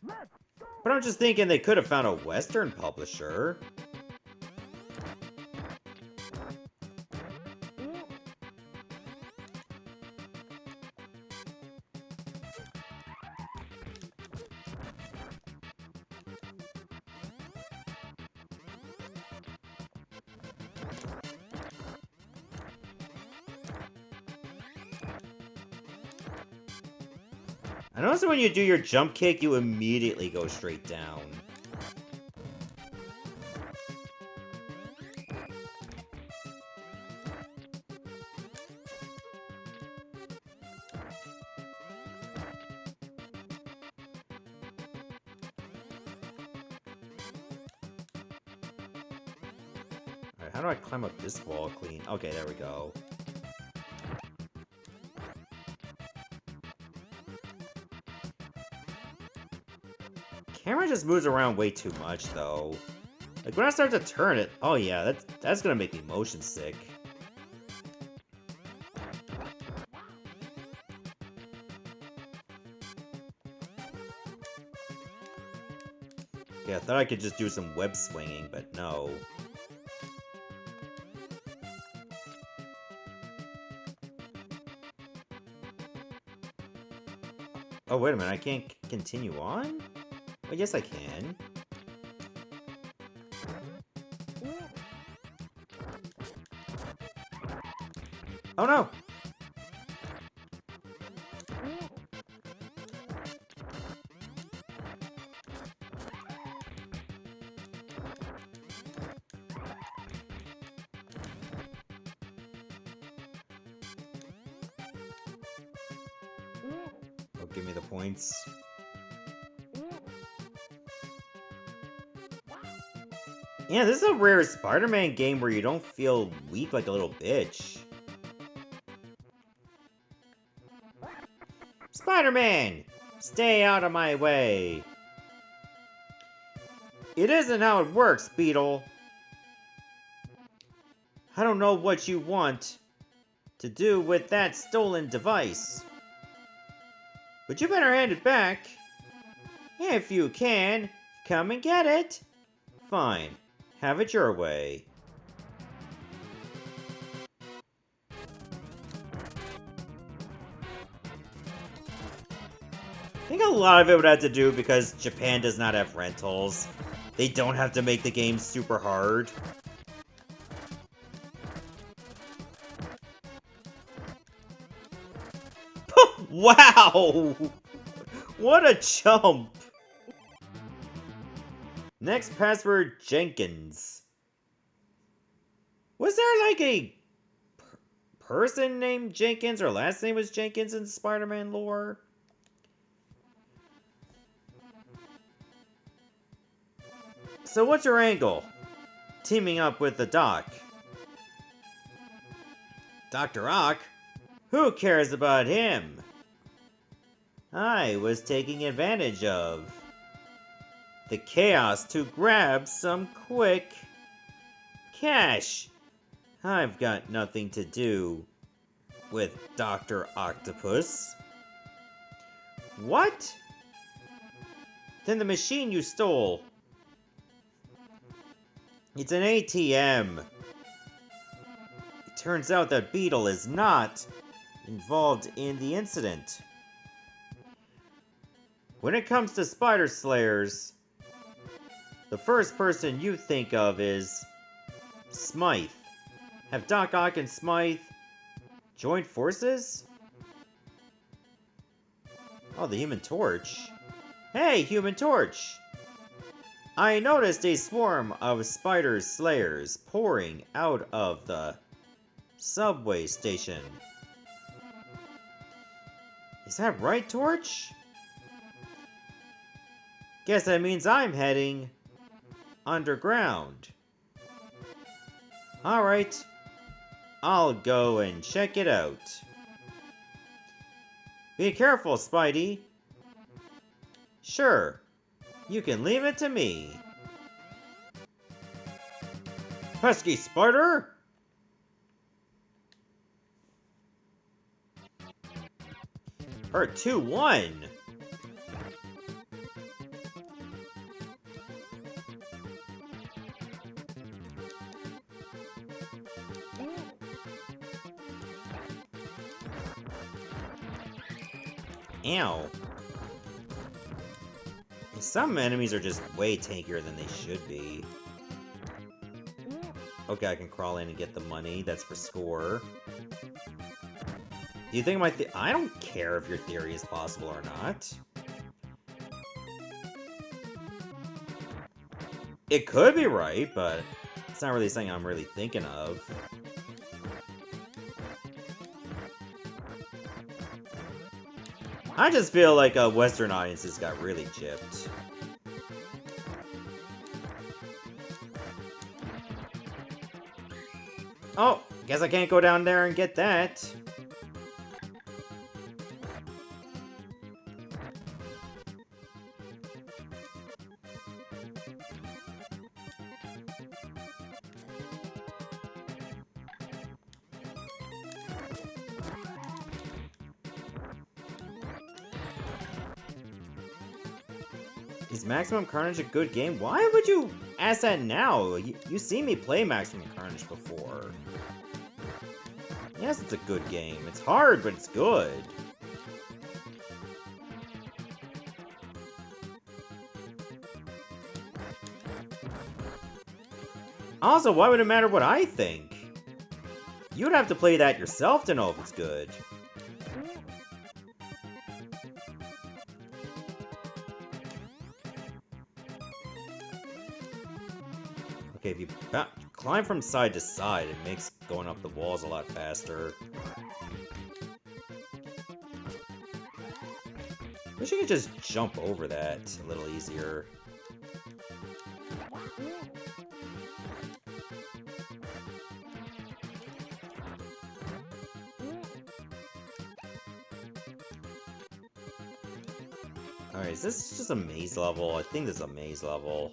But I'm just thinking they could have found a Western publisher. I notice that when you do your jump kick, you immediately go straight down. Alright, how do I climb up this wall clean? Okay, there we go. Camera just moves around way too much, though. Like, when I start to turn it... Oh, yeah, that's gonna make me motion sick. Yeah, I thought I could just do some web swinging, but no. Oh, wait a minute, I can't continue on? Well, yes, I can. Oh, no! Oh, give me the points. Yeah, this is a rare Spider-Man game where you don't feel weak like a little bitch. Spider-Man! Stay out of my way! It isn't how it works, Beetle. I don't know what you want to do with that stolen device. But you better hand it back. If you can, come and get it. Fine. Have it your way. I think a lot of it would have to do because Japan does not have rentals. They don't have to make the game super hard. Wow! What a jump! Next password, Jenkins. Was there like a person named Jenkins or last name was Jenkins in Spider-Man lore? So what's your angle? Teaming up with the Doc. Dr. Ock? Who cares about him? I was taking advantage of the chaos to grab some quick cash. I've got nothing to do with Dr. Octopus. What? Then the machine you stole. It's an ATM. It turns out that Beetle is not involved in the incident. When it comes to Spider Slayers, the first person you think of is Smythe. Have Doc Ock and Smythe joined forces? Oh, the Human Torch. Hey, Human Torch! I noticed a swarm of Spider Slayers pouring out of the subway station. Is that right, Torch? Guess that means I'm heading underground. Alright, I'll go and check it out. Be careful, Spidey. Sure, you can leave it to me. Pesky spider! Part 2-1. Ow. Some enemies are just way tankier than they should be. Okay, I can crawl in and get the money. That's for score. Do you think my I don't care if your theory is possible or not. It could be right, but it's not really something I'm really thinking of. I just feel like Western audiences got really gypped. Oh, guess I can't go down there and get that. Is Maximum Carnage a good game? Why would you ask that now? You seen me play Maximum Carnage before. Yes, it's a good game. It's hard, but it's good. Also, why would it matter what I think? You'd have to play that yourself to know if it's good. Okay, if you climb from side to side, it makes going up the walls a lot faster. Wish you could just jump over that a little easier. Alright, is this just a maze level? I think this is a maze level.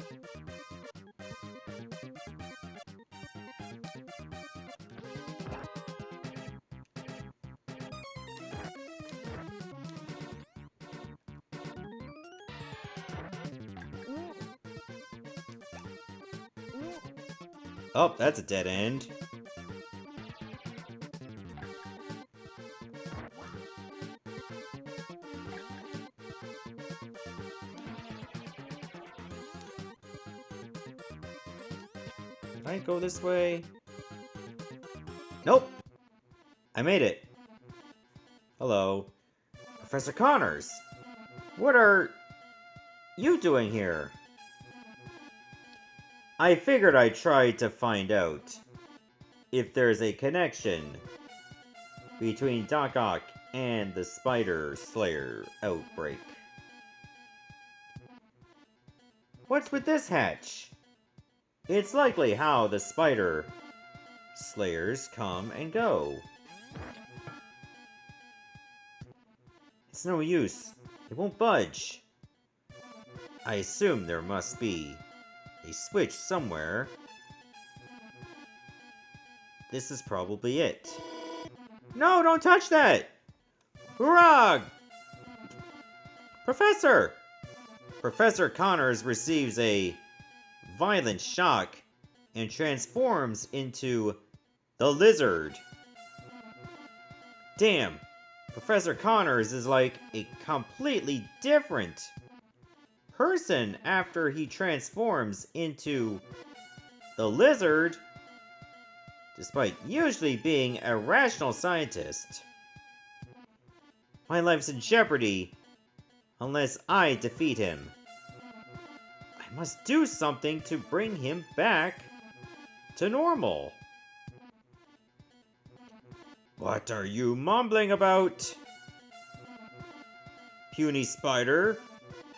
Oh, that's a dead end. Can I go this way? Nope! I made it. Hello. Professor Connors! What are you doing here? I figured I'd try to find out if there's a connection between Doc Ock and the Spider Slayer outbreak. What's with this hatch? It's likely how the Spider Slayers come and go. It's no use. It won't budge. I assume there must be a switch somewhere. This is probably it. No, don't touch that! Hoorah! Professor! Professor Connors receives a violent shock and transforms into the lizard. Damn, Professor Connors is like a completely different person after he transforms into the lizard, despite usually being a rational scientist. My life's in jeopardy unless I defeat him. I must do something to bring him back to normal. What are you mumbling about? Puny Spider,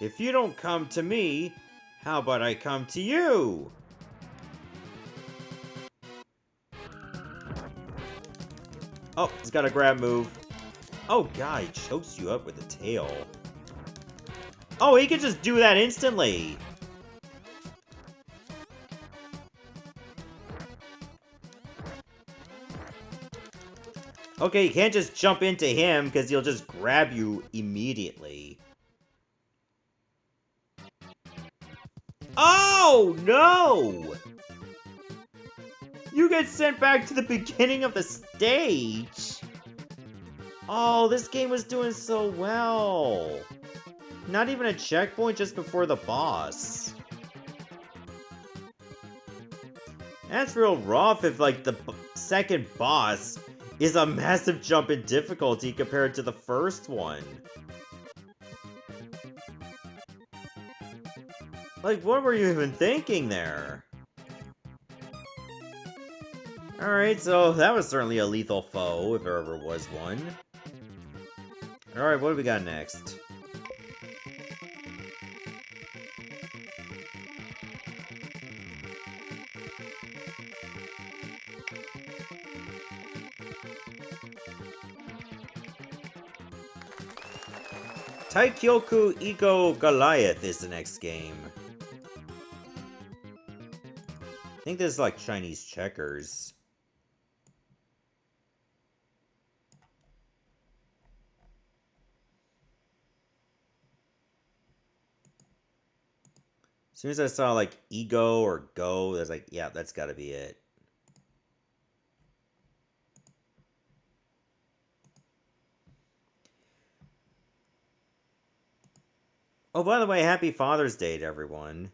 if you don't come to me, how about I come to you? Oh, he's got a grab move. Oh god, he chokes you up with the tail. Oh, he can just do that instantly. Okay, you can't just jump into him because he'll just grab you immediately. Oh, no! You get sent back to the beginning of the stage! Oh, this game was doing so well. Not even a checkpoint just before the boss. That's real rough if, like, the second boss is a massive jump in difficulty compared to the first one. Like, what were you even thinking there? Alright, so that was certainly a lethal foe, if there ever was one. Alright, what do we got next? Taikyoku Igo Goliath is the next game. I think this is like Chinese checkers. As soon as I saw like Ego or Go, I was like, yeah, that's gotta be it. Oh, by the way, happy Father's Day to everyone.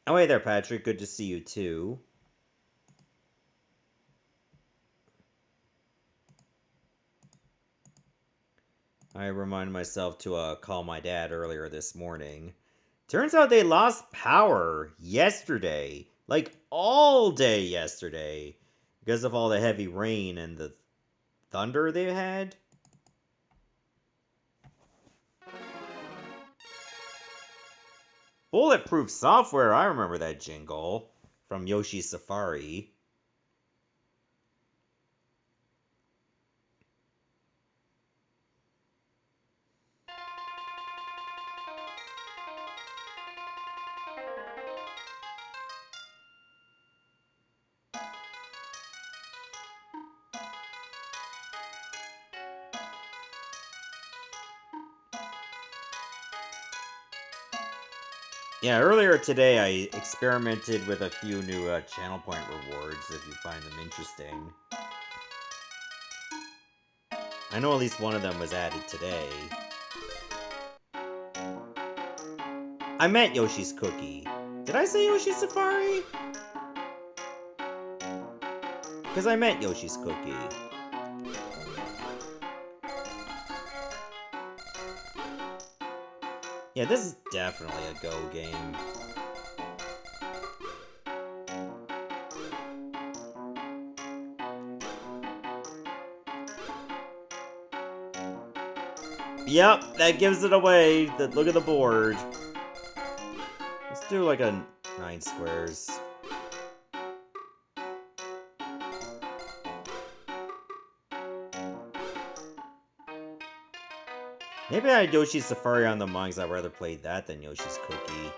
Oh, hey there, Patrick. Good to see you, too. I reminded myself to call my dad earlier this morning. Turns out they lost power yesterday. Like, all day yesterday. Because of all the heavy rain and the thunder they had. Bulletproof software, I remember that jingle. From Yoshi's Safari. Yeah, earlier today I experimented with a few new channel point rewards if you find them interesting. I know at least one of them was added today. I meant Yoshi's Cookie. Did I say Yoshi's Safari? Because I meant Yoshi's Cookie. Yeah, this is definitely a Go game. Yep, that gives it away. Look at the board. Let's do like a 9 squares. Maybe I had Yoshi's Safari on the mind because I'd rather play that than Yoshi's Cookie.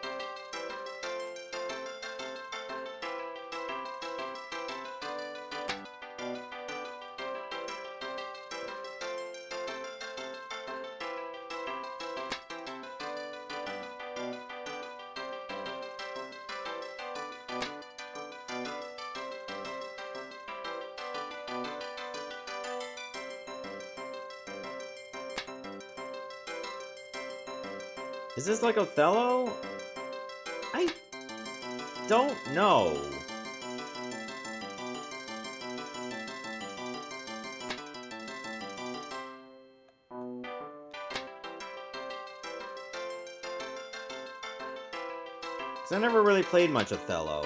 Is this like Othello? I don't know. Because I never really played much Othello.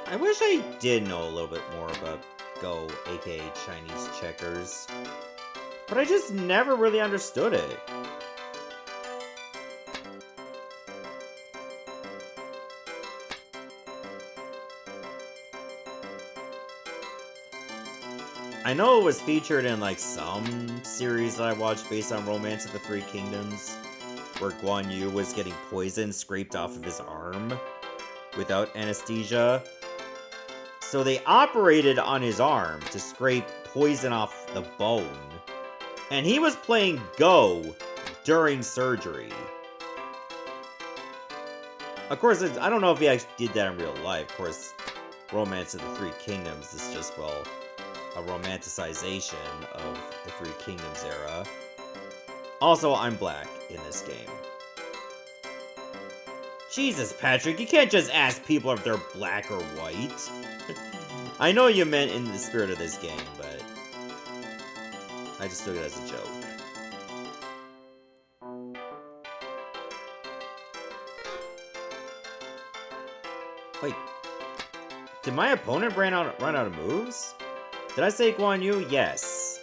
I wish I did know a little bit more about Go, aka Chinese checkers. But I just never really understood it. I know it was featured in, like, some series that I watched based on Romance of the Three Kingdoms, where Guan Yu was getting poison scraped off of his arm without anesthesia. So they operated on his arm to scrape poison off the bone. And he was playing Go during surgery. Of course, I don't know if he actually did that in real life. Of course, Romance of the Three Kingdoms is just, well, a romanticization of the Three Kingdoms era. Also, I'm black in this game. Jesus, Patrick, you can't just ask people if they're black or white. I know you meant in the spirit of this game, but I just took it as a joke. Wait, did my opponent run out of moves? Did I say Guan Yu? Yes.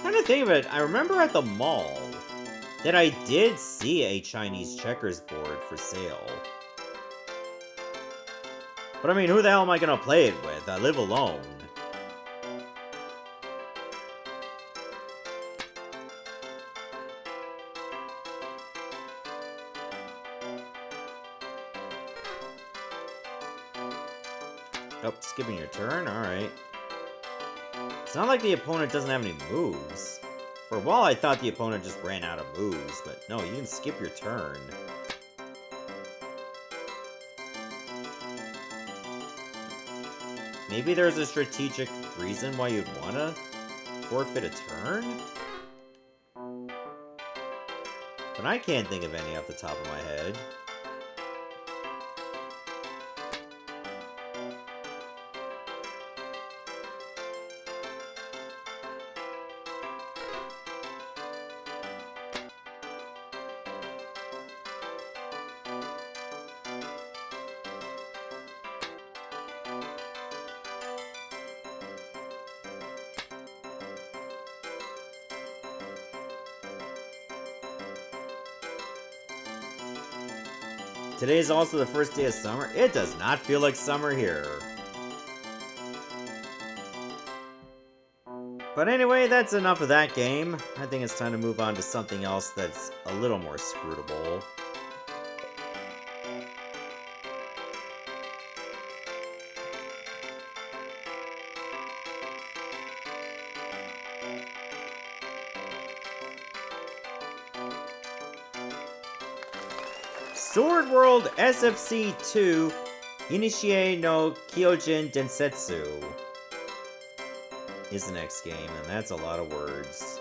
Trying to think of it, I remember at the mall that I did see a Chinese checkers board for sale. But I mean, who the hell am I gonna play it with? I live alone. Oh, skipping your turn? Alright. It's not like the opponent doesn't have any moves. For a while I thought the opponent just ran out of moves, but no, you can skip your turn. Maybe there's a strategic reason why you'd wanna forfeit a turn? But I can't think of any off the top of my head. Today is also the first day of summer. It does not feel like summer here. But anyway, that's enough of that game. I think it's time to move on to something else that's a little more scrutable. Sword World SFC 2 Inishie no Kyojin Densetsu is the next game, and that's a lot of words.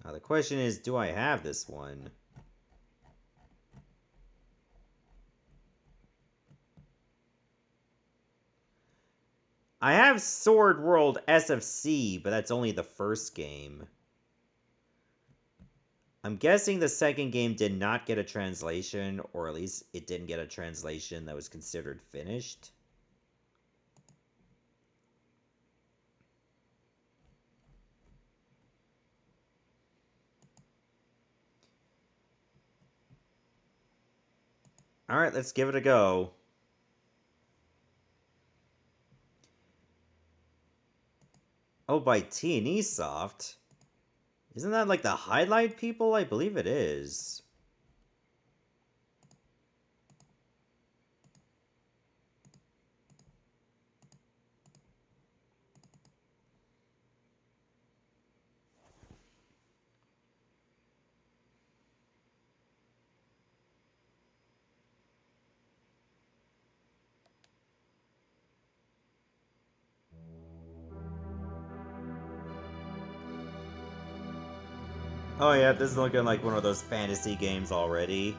Now the question is, do I have this one? I have Sword World SFC, but that's only the first game. I'm guessing the second game did not get a translation, or at least it didn't get a translation that was considered finished. Alright, let's give it a go. Oh, by T&E Soft? Isn't that like the Highlight people? I believe it is. Oh yeah, this is looking like one of those fantasy games already.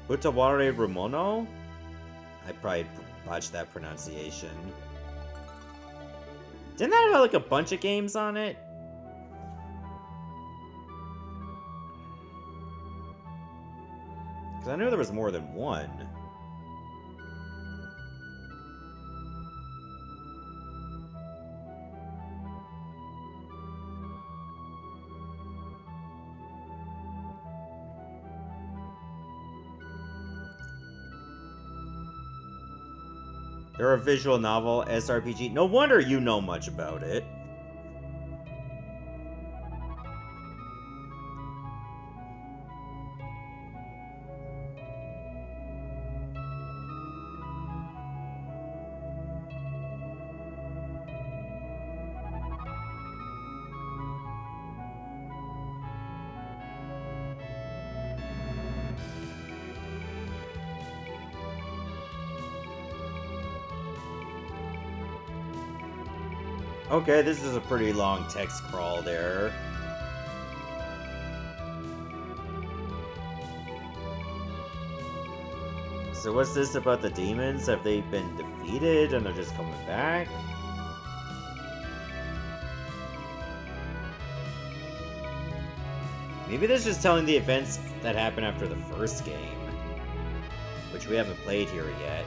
Utaware Ramono? I probably botched that pronunciation. Didn't that have like a bunch of games on it? Because I knew there was more than one. They're a visual novel, SRPG. No wonder you know much about it. Okay, this is a pretty long text crawl there. So what's this about the demons? Have they been defeated and they're just coming back? Maybe this is just telling the events that happened after the first game, which we haven't played here yet.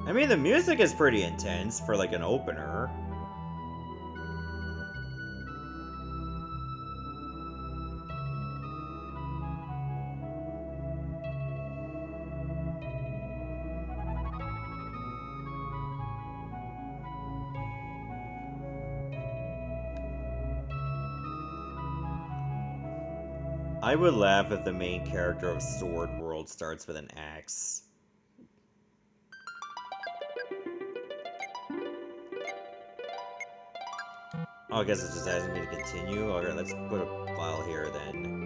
I mean, the music is pretty intense for, like, an opener. I would laugh if the main character of Sword World starts with an axe. Oh, I guess it just asking me to continue. Alright, let's put a file here then.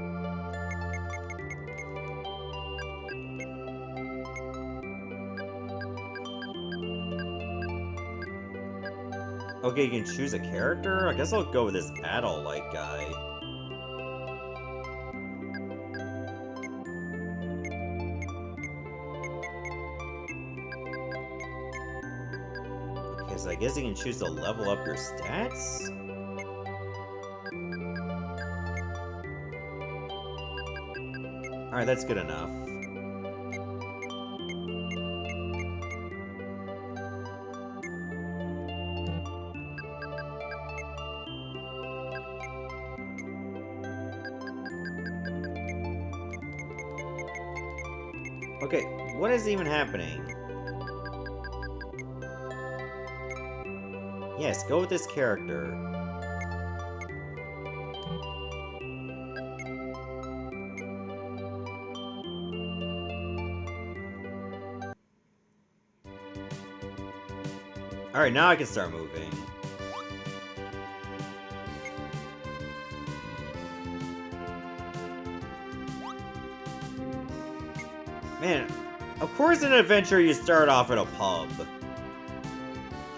Okay, you can choose a character? I guess I'll go with this battle-like guy. Okay, so I guess you can choose to level up your stats? Alright, that's good enough. Okay, what is even happening? Yes, go with this character. Alright, now I can start moving. Man, of course in an adventure you start off at a pub.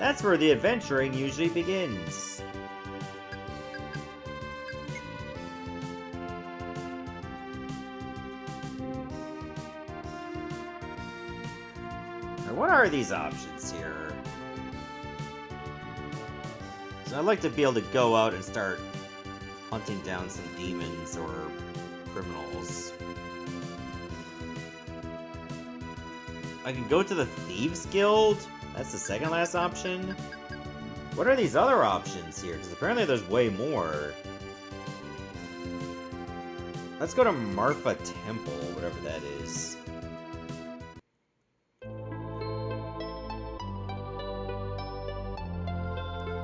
That's where the adventuring usually begins. Now, what are these options here? So I'd like to be able to go out and start hunting down some demons or criminals. I can go to the Thieves Guild? That's the second last option? What are these other options here? Because apparently there's way more. Let's go to Marfa Temple, whatever that is.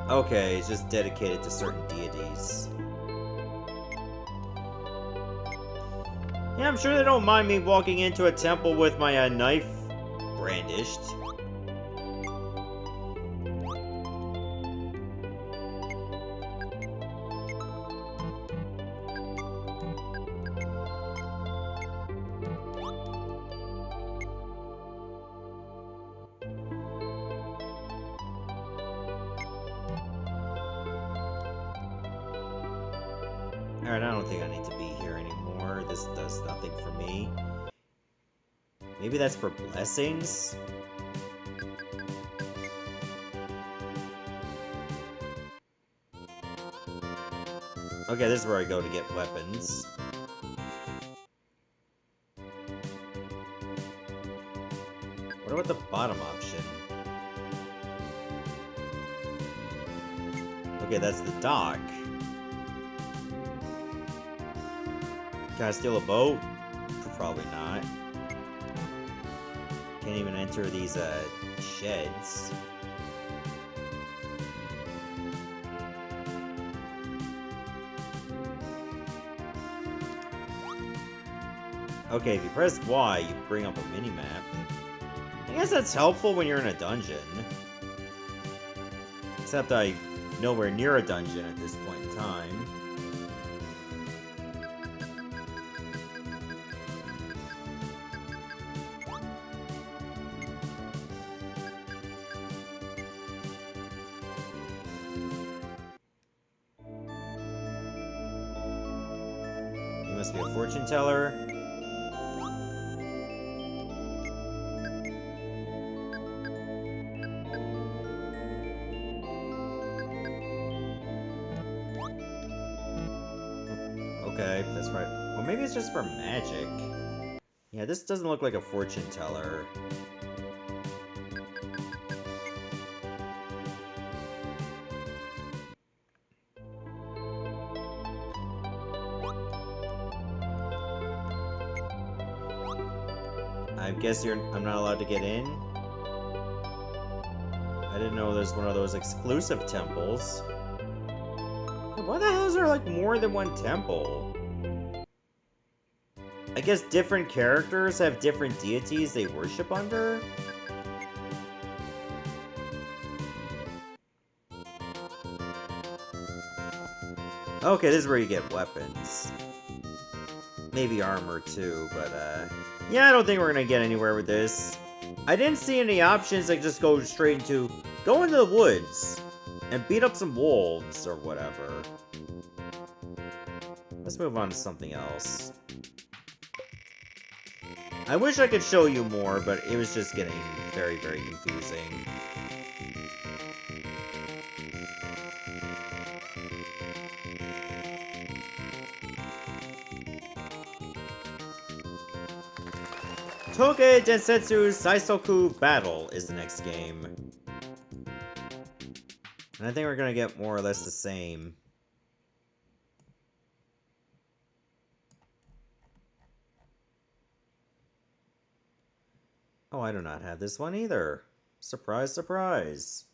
Okay, it's just dedicated to certain deities. Yeah, I'm sure they don't mind me walking into a temple with my knife brandished. Alright, I don't think I need to be here anymore. This does nothing for me. Maybe that's for blessings? Okay, this is where I go to get weapons. What about the bottom option? Okay, that's the dock. Can I steal a boat? Probably not. Can't even enter these, sheds. Okay, if you press Y, you bring up a mini-map. I guess that's helpful when you're in a dungeon. Except I'm nowhere near a dungeon at this point in time. You must be a fortune teller. Okay, that's right. Well, maybe it's just for magic. Yeah, this doesn't look like a fortune teller. I guess I'm not allowed to get in? I didn't know there's one of those exclusive temples. Why the hell is there, like, more than one temple? I guess different characters have different deities they worship under? Okay, this is where you get weapons. Maybe armor, too, but, yeah, I don't think we're gonna get anywhere with this. I didn't see any options that just go straight into, go into the woods, and beat up some wolves, or whatever. Let's move on to something else. I wish I could show you more, but it was just getting very, very confusing. Touge Densetsu Saisoku Battle is the next game. And I think we're gonna get more or less the same. Oh, I do not have this one either. Surprise, surprise.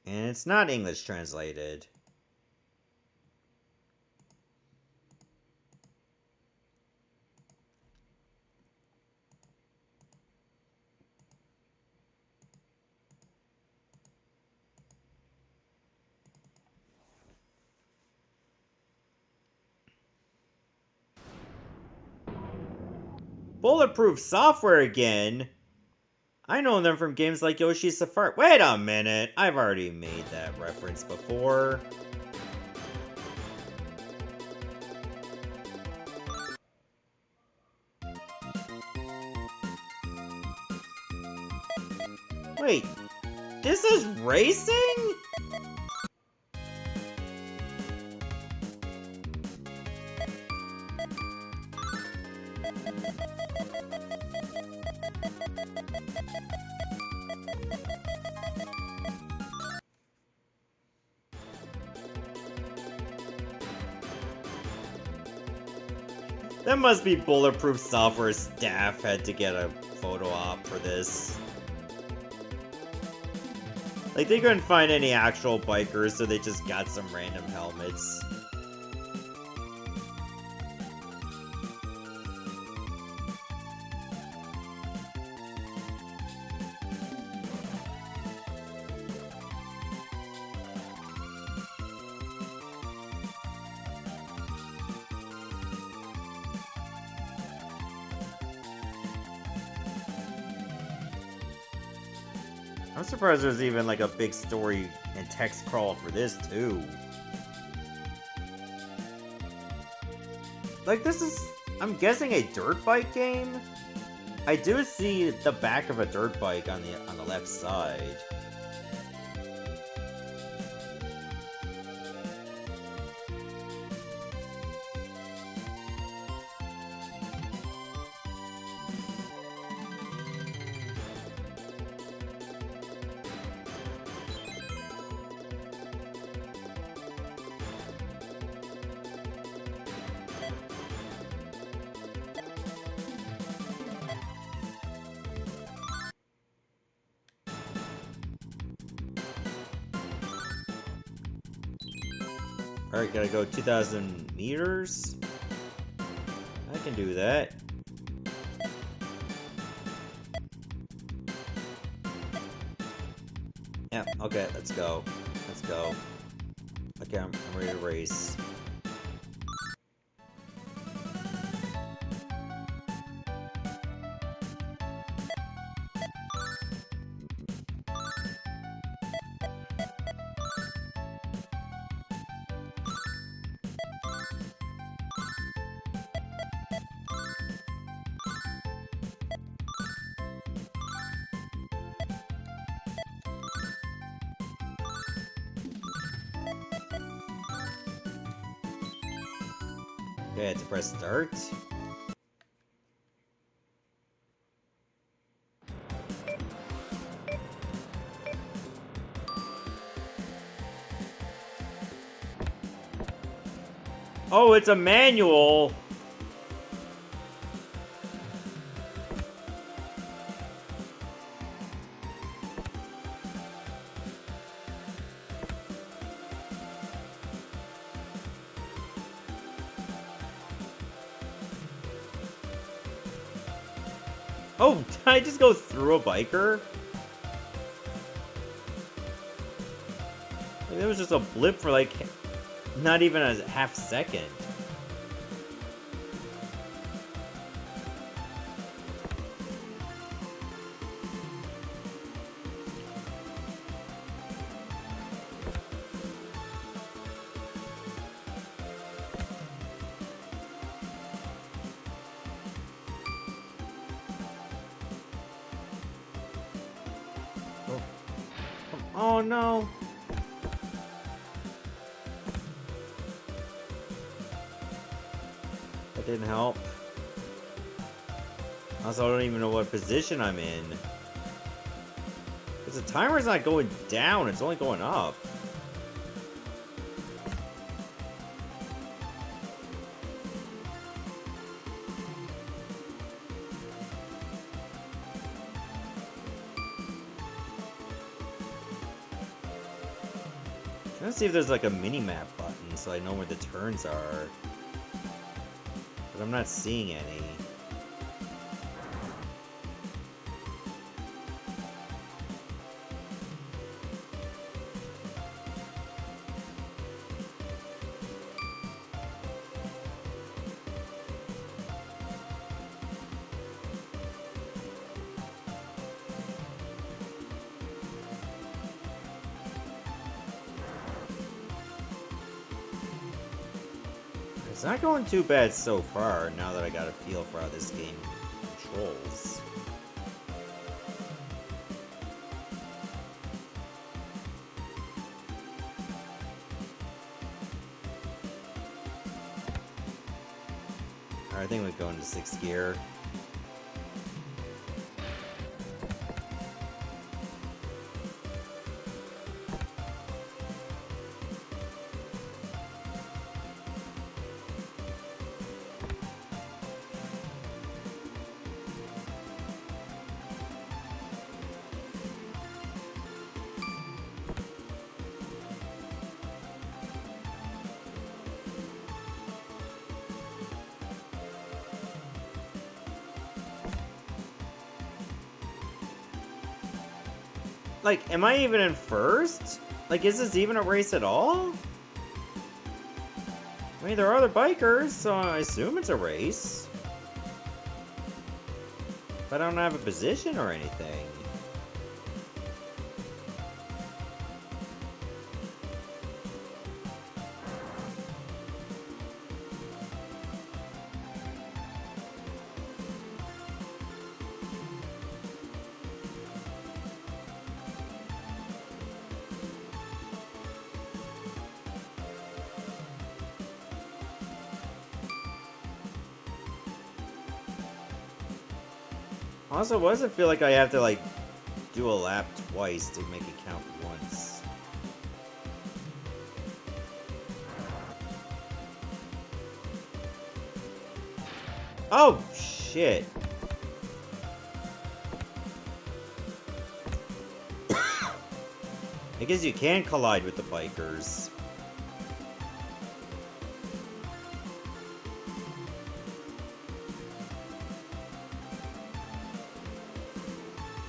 And it's not English translated. Bulletproof software again? I know them from games like Yoshi's Safari. Wait a minute! I've already made that reference before. Wait, this is racing? That must be bulletproof software staff had to get a photo op for this. Like, they couldn't find any actual bikers, so they just got some random helmets. I'm surprised there's even like a big story and text crawl for this too. Like, this is, I'm guessing, a dirt bike game? I do see the back of a dirt bike on the left side. Alright, gotta go 2,000 meters. I can do that. Yeah, okay, let's go. Let's go. Okay, I'm ready to race. Okay, I had to press start. Oh, it's a manual! Oh, did I just go through a biker? Like, there was just a blip for like not even a half second. Oh no. That didn't help. Also, I don't even know what position I'm in. Because the timer's not going down, it's only going up. Let's see if there's like a mini-map button so I know where the turns are. But I'm not seeing any. It's not going too bad so far, now that I got a feel for how this game controls. Alright, I think we go into 6th gear. Like, am I even in first? Like, is this even a race at all? I mean, there are other bikers, so I assume it's a race. But I don't have a position or anything. Also, why does it feel like I have to, like, do a lap twice to make it count once? Oh, shit. I guess you can collide with the bikers.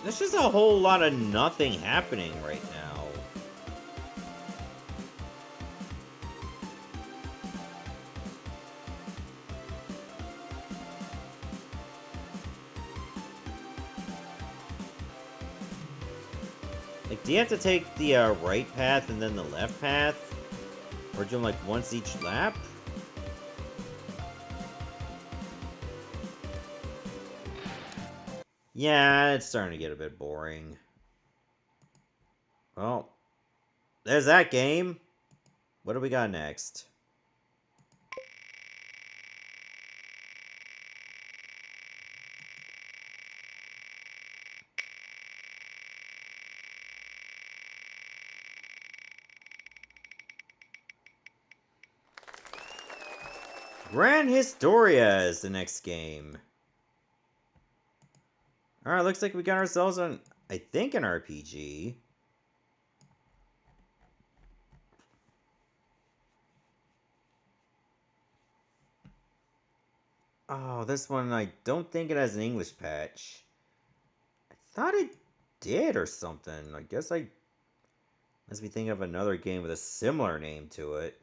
There's just a whole lot of nothing happening right now. Like, do you have to take the right path and then the left path? Or do them, like, once each lap? Yeah, it's starting to get a bit boring. Well, there's that game. What do we got next? Granhistoria is the next game. Alright, looks like we got ourselves an, I think, an RPG. Oh, this one, I don't think it has an English patch. I thought it did or something. I guess I must be thinking of another game with a similar name to it.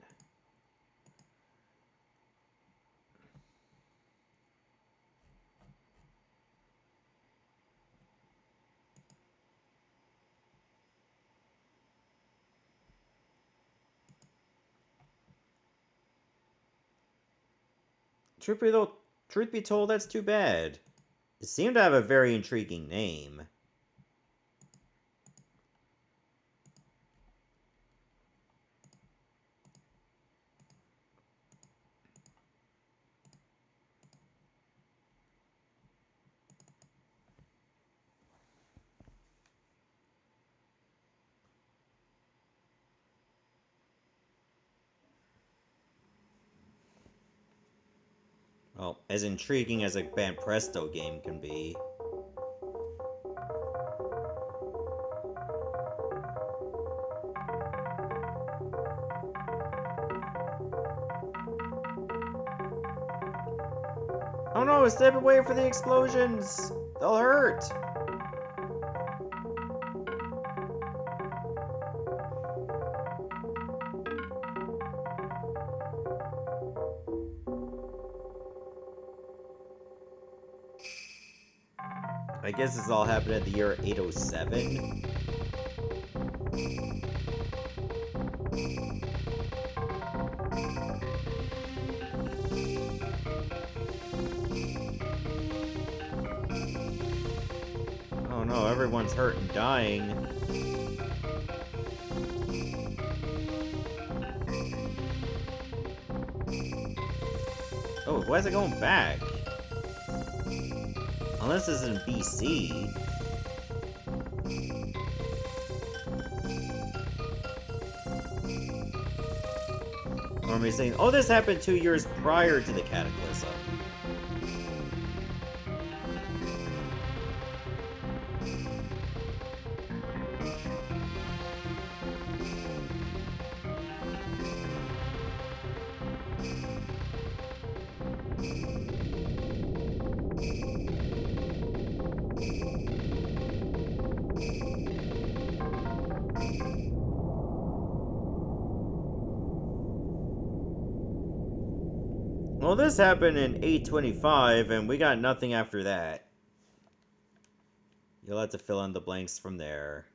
Truth be told, that's too bad. It seemed to have a very intriguing name. Well, as intriguing as a Banpresto game can be. Oh no, step away from the explosions! They'll hurt! I guess this all happened at the year 807. Oh no, everyone's hurt and dying. Oh, why is it going back? Unless this is in BC. Or am I saying, oh, this happened 2 years prior to the Cataclysm. Well, this happened in 825, and we got nothing after that. You'll have to fill in the blanks from there.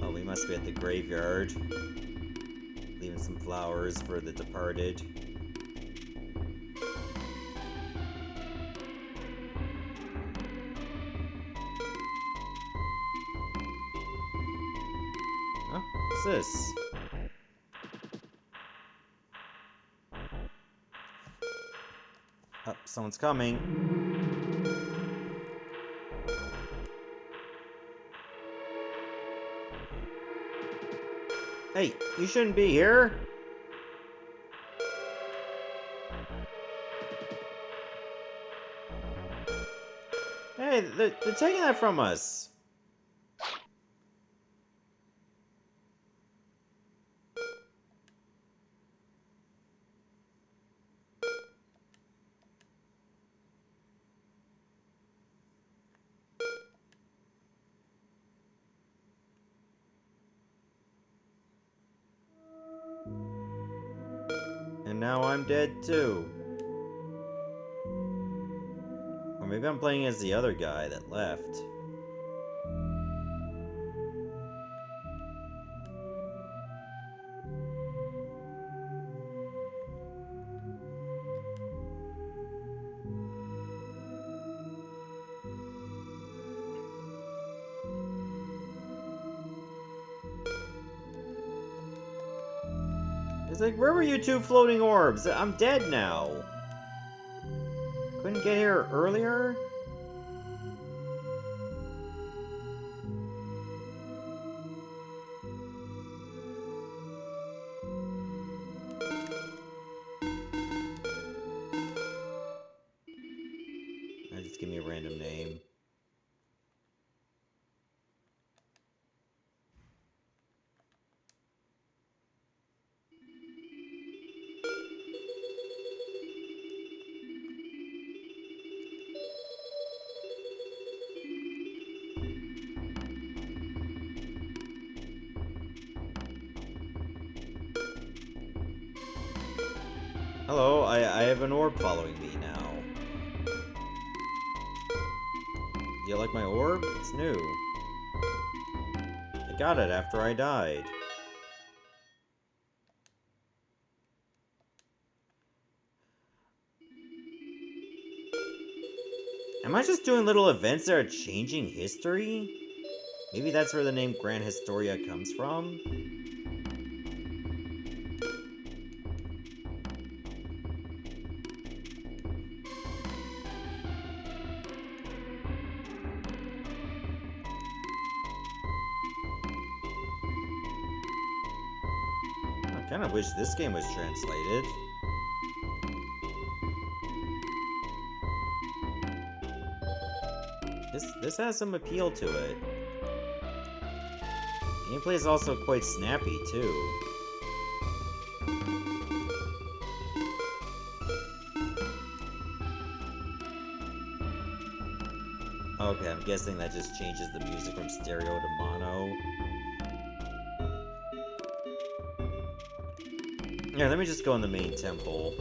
Oh, we must be at the graveyard. Leaving some flowers for the departed. Huh? What's this? Oh, someone's coming. Hey, you shouldn't be here. Hey, they're taking that from us. And now I'm dead too. Or maybe I'm playing as the other guy that left. It's like, where were you two floating orbs? I'm dead now. Couldn't get here earlier? Just give me a random name. Hello, I have an orb following me now. You like my orb? It's new. I got it after I died. Am I just doing little events that are changing history? Maybe that's where the name Granhistoria comes from? I kinda wish this game was translated. This has some appeal to it. Gameplay is also quite snappy, too. Okay, I'm guessing that just changes the music from stereo to mono. Yeah, let me just go in the main temple.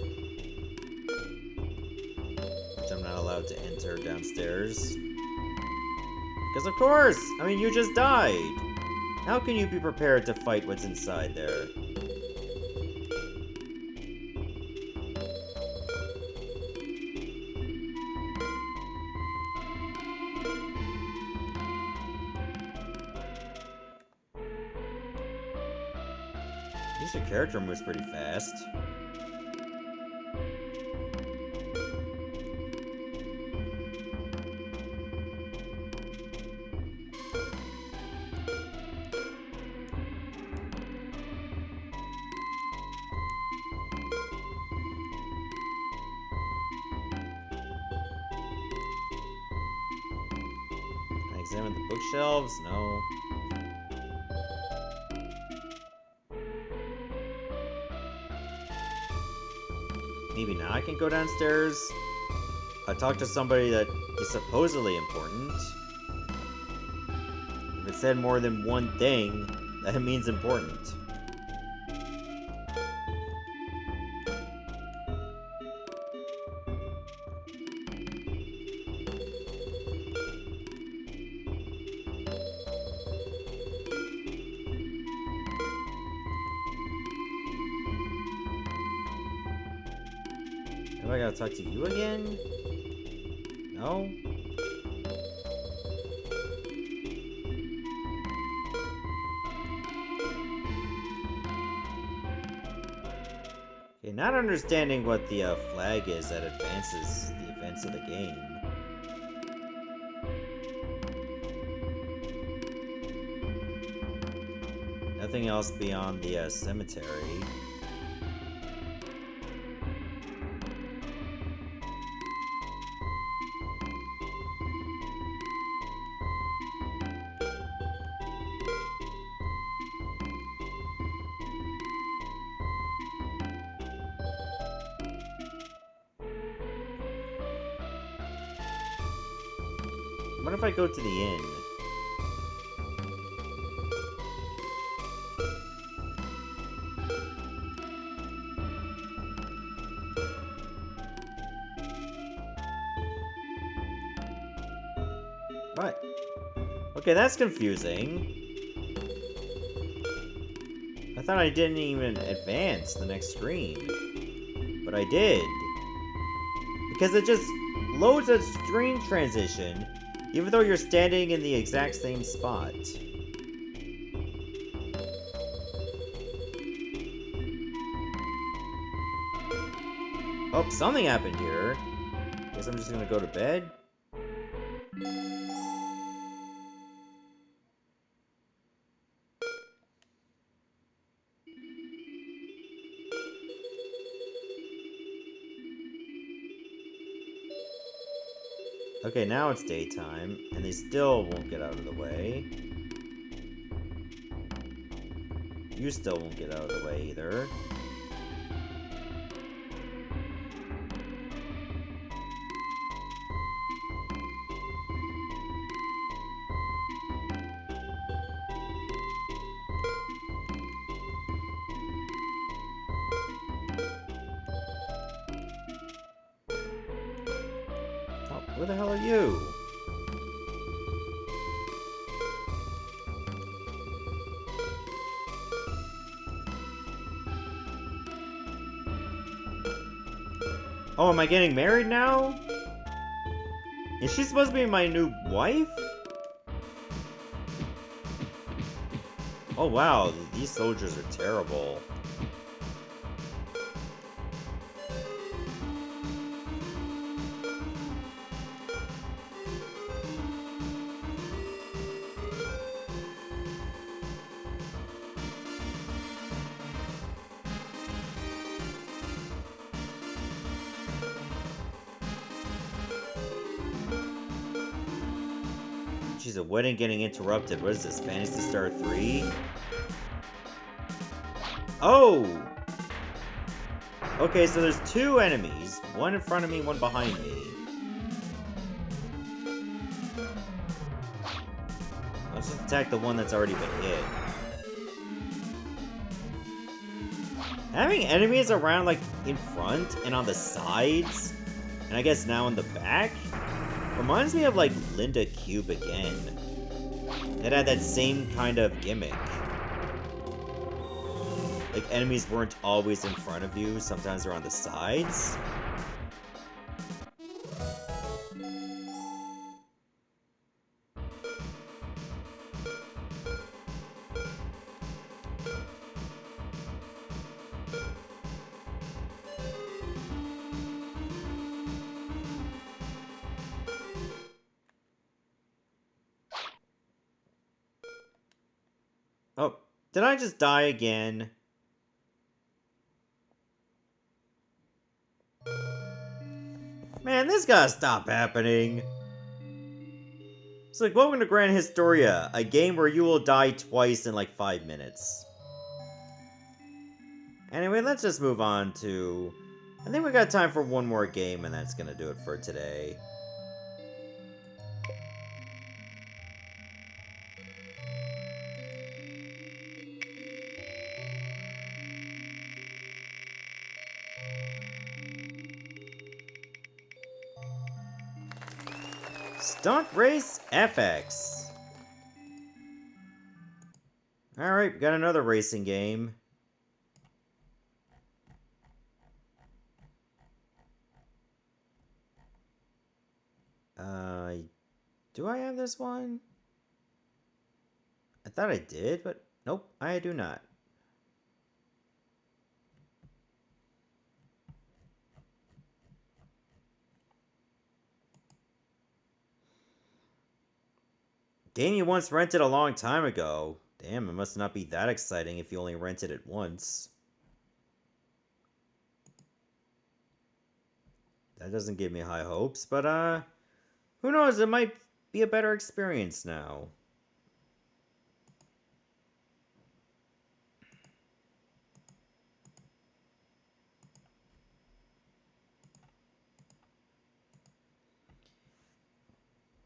Which I'm not allowed to enter downstairs. Because of course! I mean, you just died! How can you be prepared to fight what's inside there? At least your character moves pretty fast. Can I examine the bookshelves? No. Maybe now I can go downstairs? I talked to somebody that is supposedly important. If it said more than one thing, that means important. Have I gotta talk to you again? No? Okay, not understanding what the flag is that advances the events of the game. Nothing else beyond the cemetery. What if I go to the inn? What? Okay, that's confusing. I thought I didn't even advance the next screen. But I did. Because it just loads a screen transition, even though you're standing in the exact same spot. Oh, something happened here. Guess I'm just gonna go to bed. Okay, now it's daytime, and they still won't get out of the way. You still won't get out of the way either. Oh, where the hell are you? Oh, am I getting married now? Is she supposed to be my new wife? Oh wow, these soldiers are terrible. Jeez, a wedding getting interrupted. What is this, Fantasy Star 3? Oh! Okay, so there's two enemies. One in front of me, one behind me. Let's just attack the one that's already been hit. Having enemies around, like, in front and on the sides, and I guess now in the back, reminds me of, like, Linda Cube again. It had that same kind of gimmick. Like, enemies weren't always in front of you, sometimes they're on the sides. Oh, did I just die again? Man, this gotta stop happening. It's like, welcome to Granhistoria, a game where you will die twice in like 5 minutes. Anyway, let's just move on to I think we got time for one more game, and that's gonna do it for today. Stunt Race FX. Alright, we got another racing game. Do I have this one? I thought I did, but nope, I do not. Game you once rented a long time ago. Damn, it must not be that exciting if you only rented it once. That doesn't give me high hopes, but who knows, it might be a better experience now.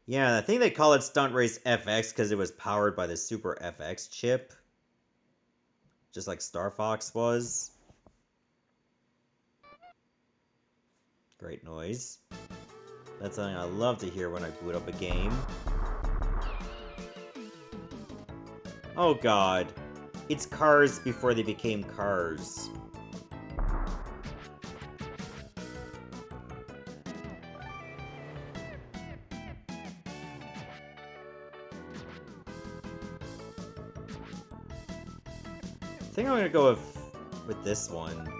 Yeah, I think they call it Stunt Race FX because it was powered by the Super FX chip. Just like Star Fox was. Great noise. That's something I love to hear when I boot up a game. Oh god. It's cars before they became cars. I think I'm gonna go with this one.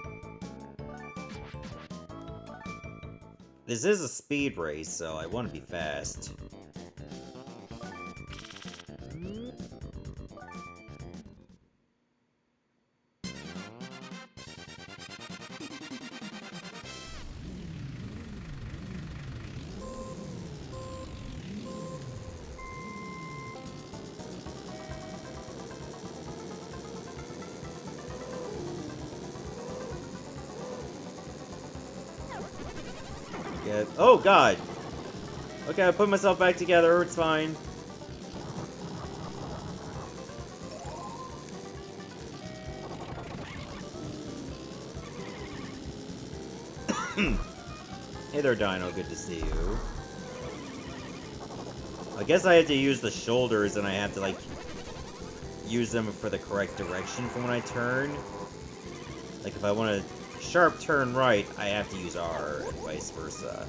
This is a speed race, so I want to be fast. Oh god! Okay, I put myself back together, it's fine. Hey there, Dino, good to see you. I guess I had to use the shoulders and I have to, like, use them for the correct direction for when I turn. Like, if I want a sharp turn right, I have to use R, and vice versa.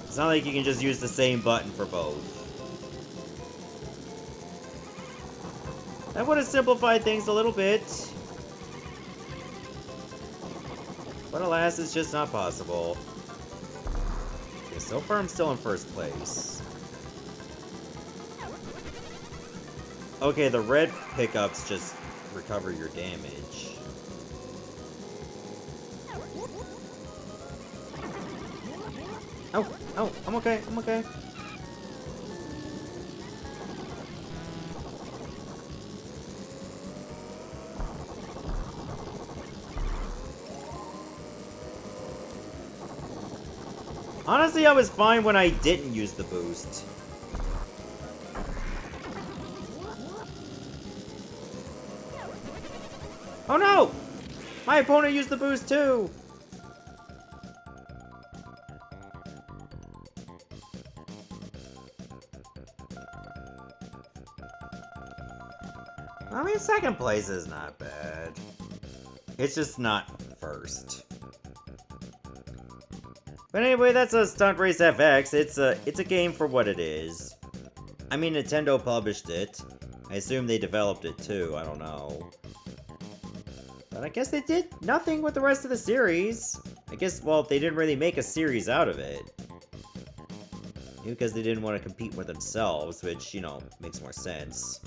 It's not like you can just use the same button for both. That would have simplified things a little bit. But alas, it's just not possible. Okay, so far I'm still in first place. Okay, the red pickups just recover your damage. Oh, I'm okay, I'm okay. Honestly, I was fine when I didn't use the boost. Oh no! My opponent used the boost too! I mean, second place is not bad. It's just not first. But anyway, that's a Stunt Race FX. It's a game for what it is. I mean, Nintendo published it. I assume they developed it too, I don't know. But I guess they did nothing with the rest of the series. I guess, well, they didn't really make a series out of it. Maybe because they didn't want to compete with themselves, which, you know, makes more sense.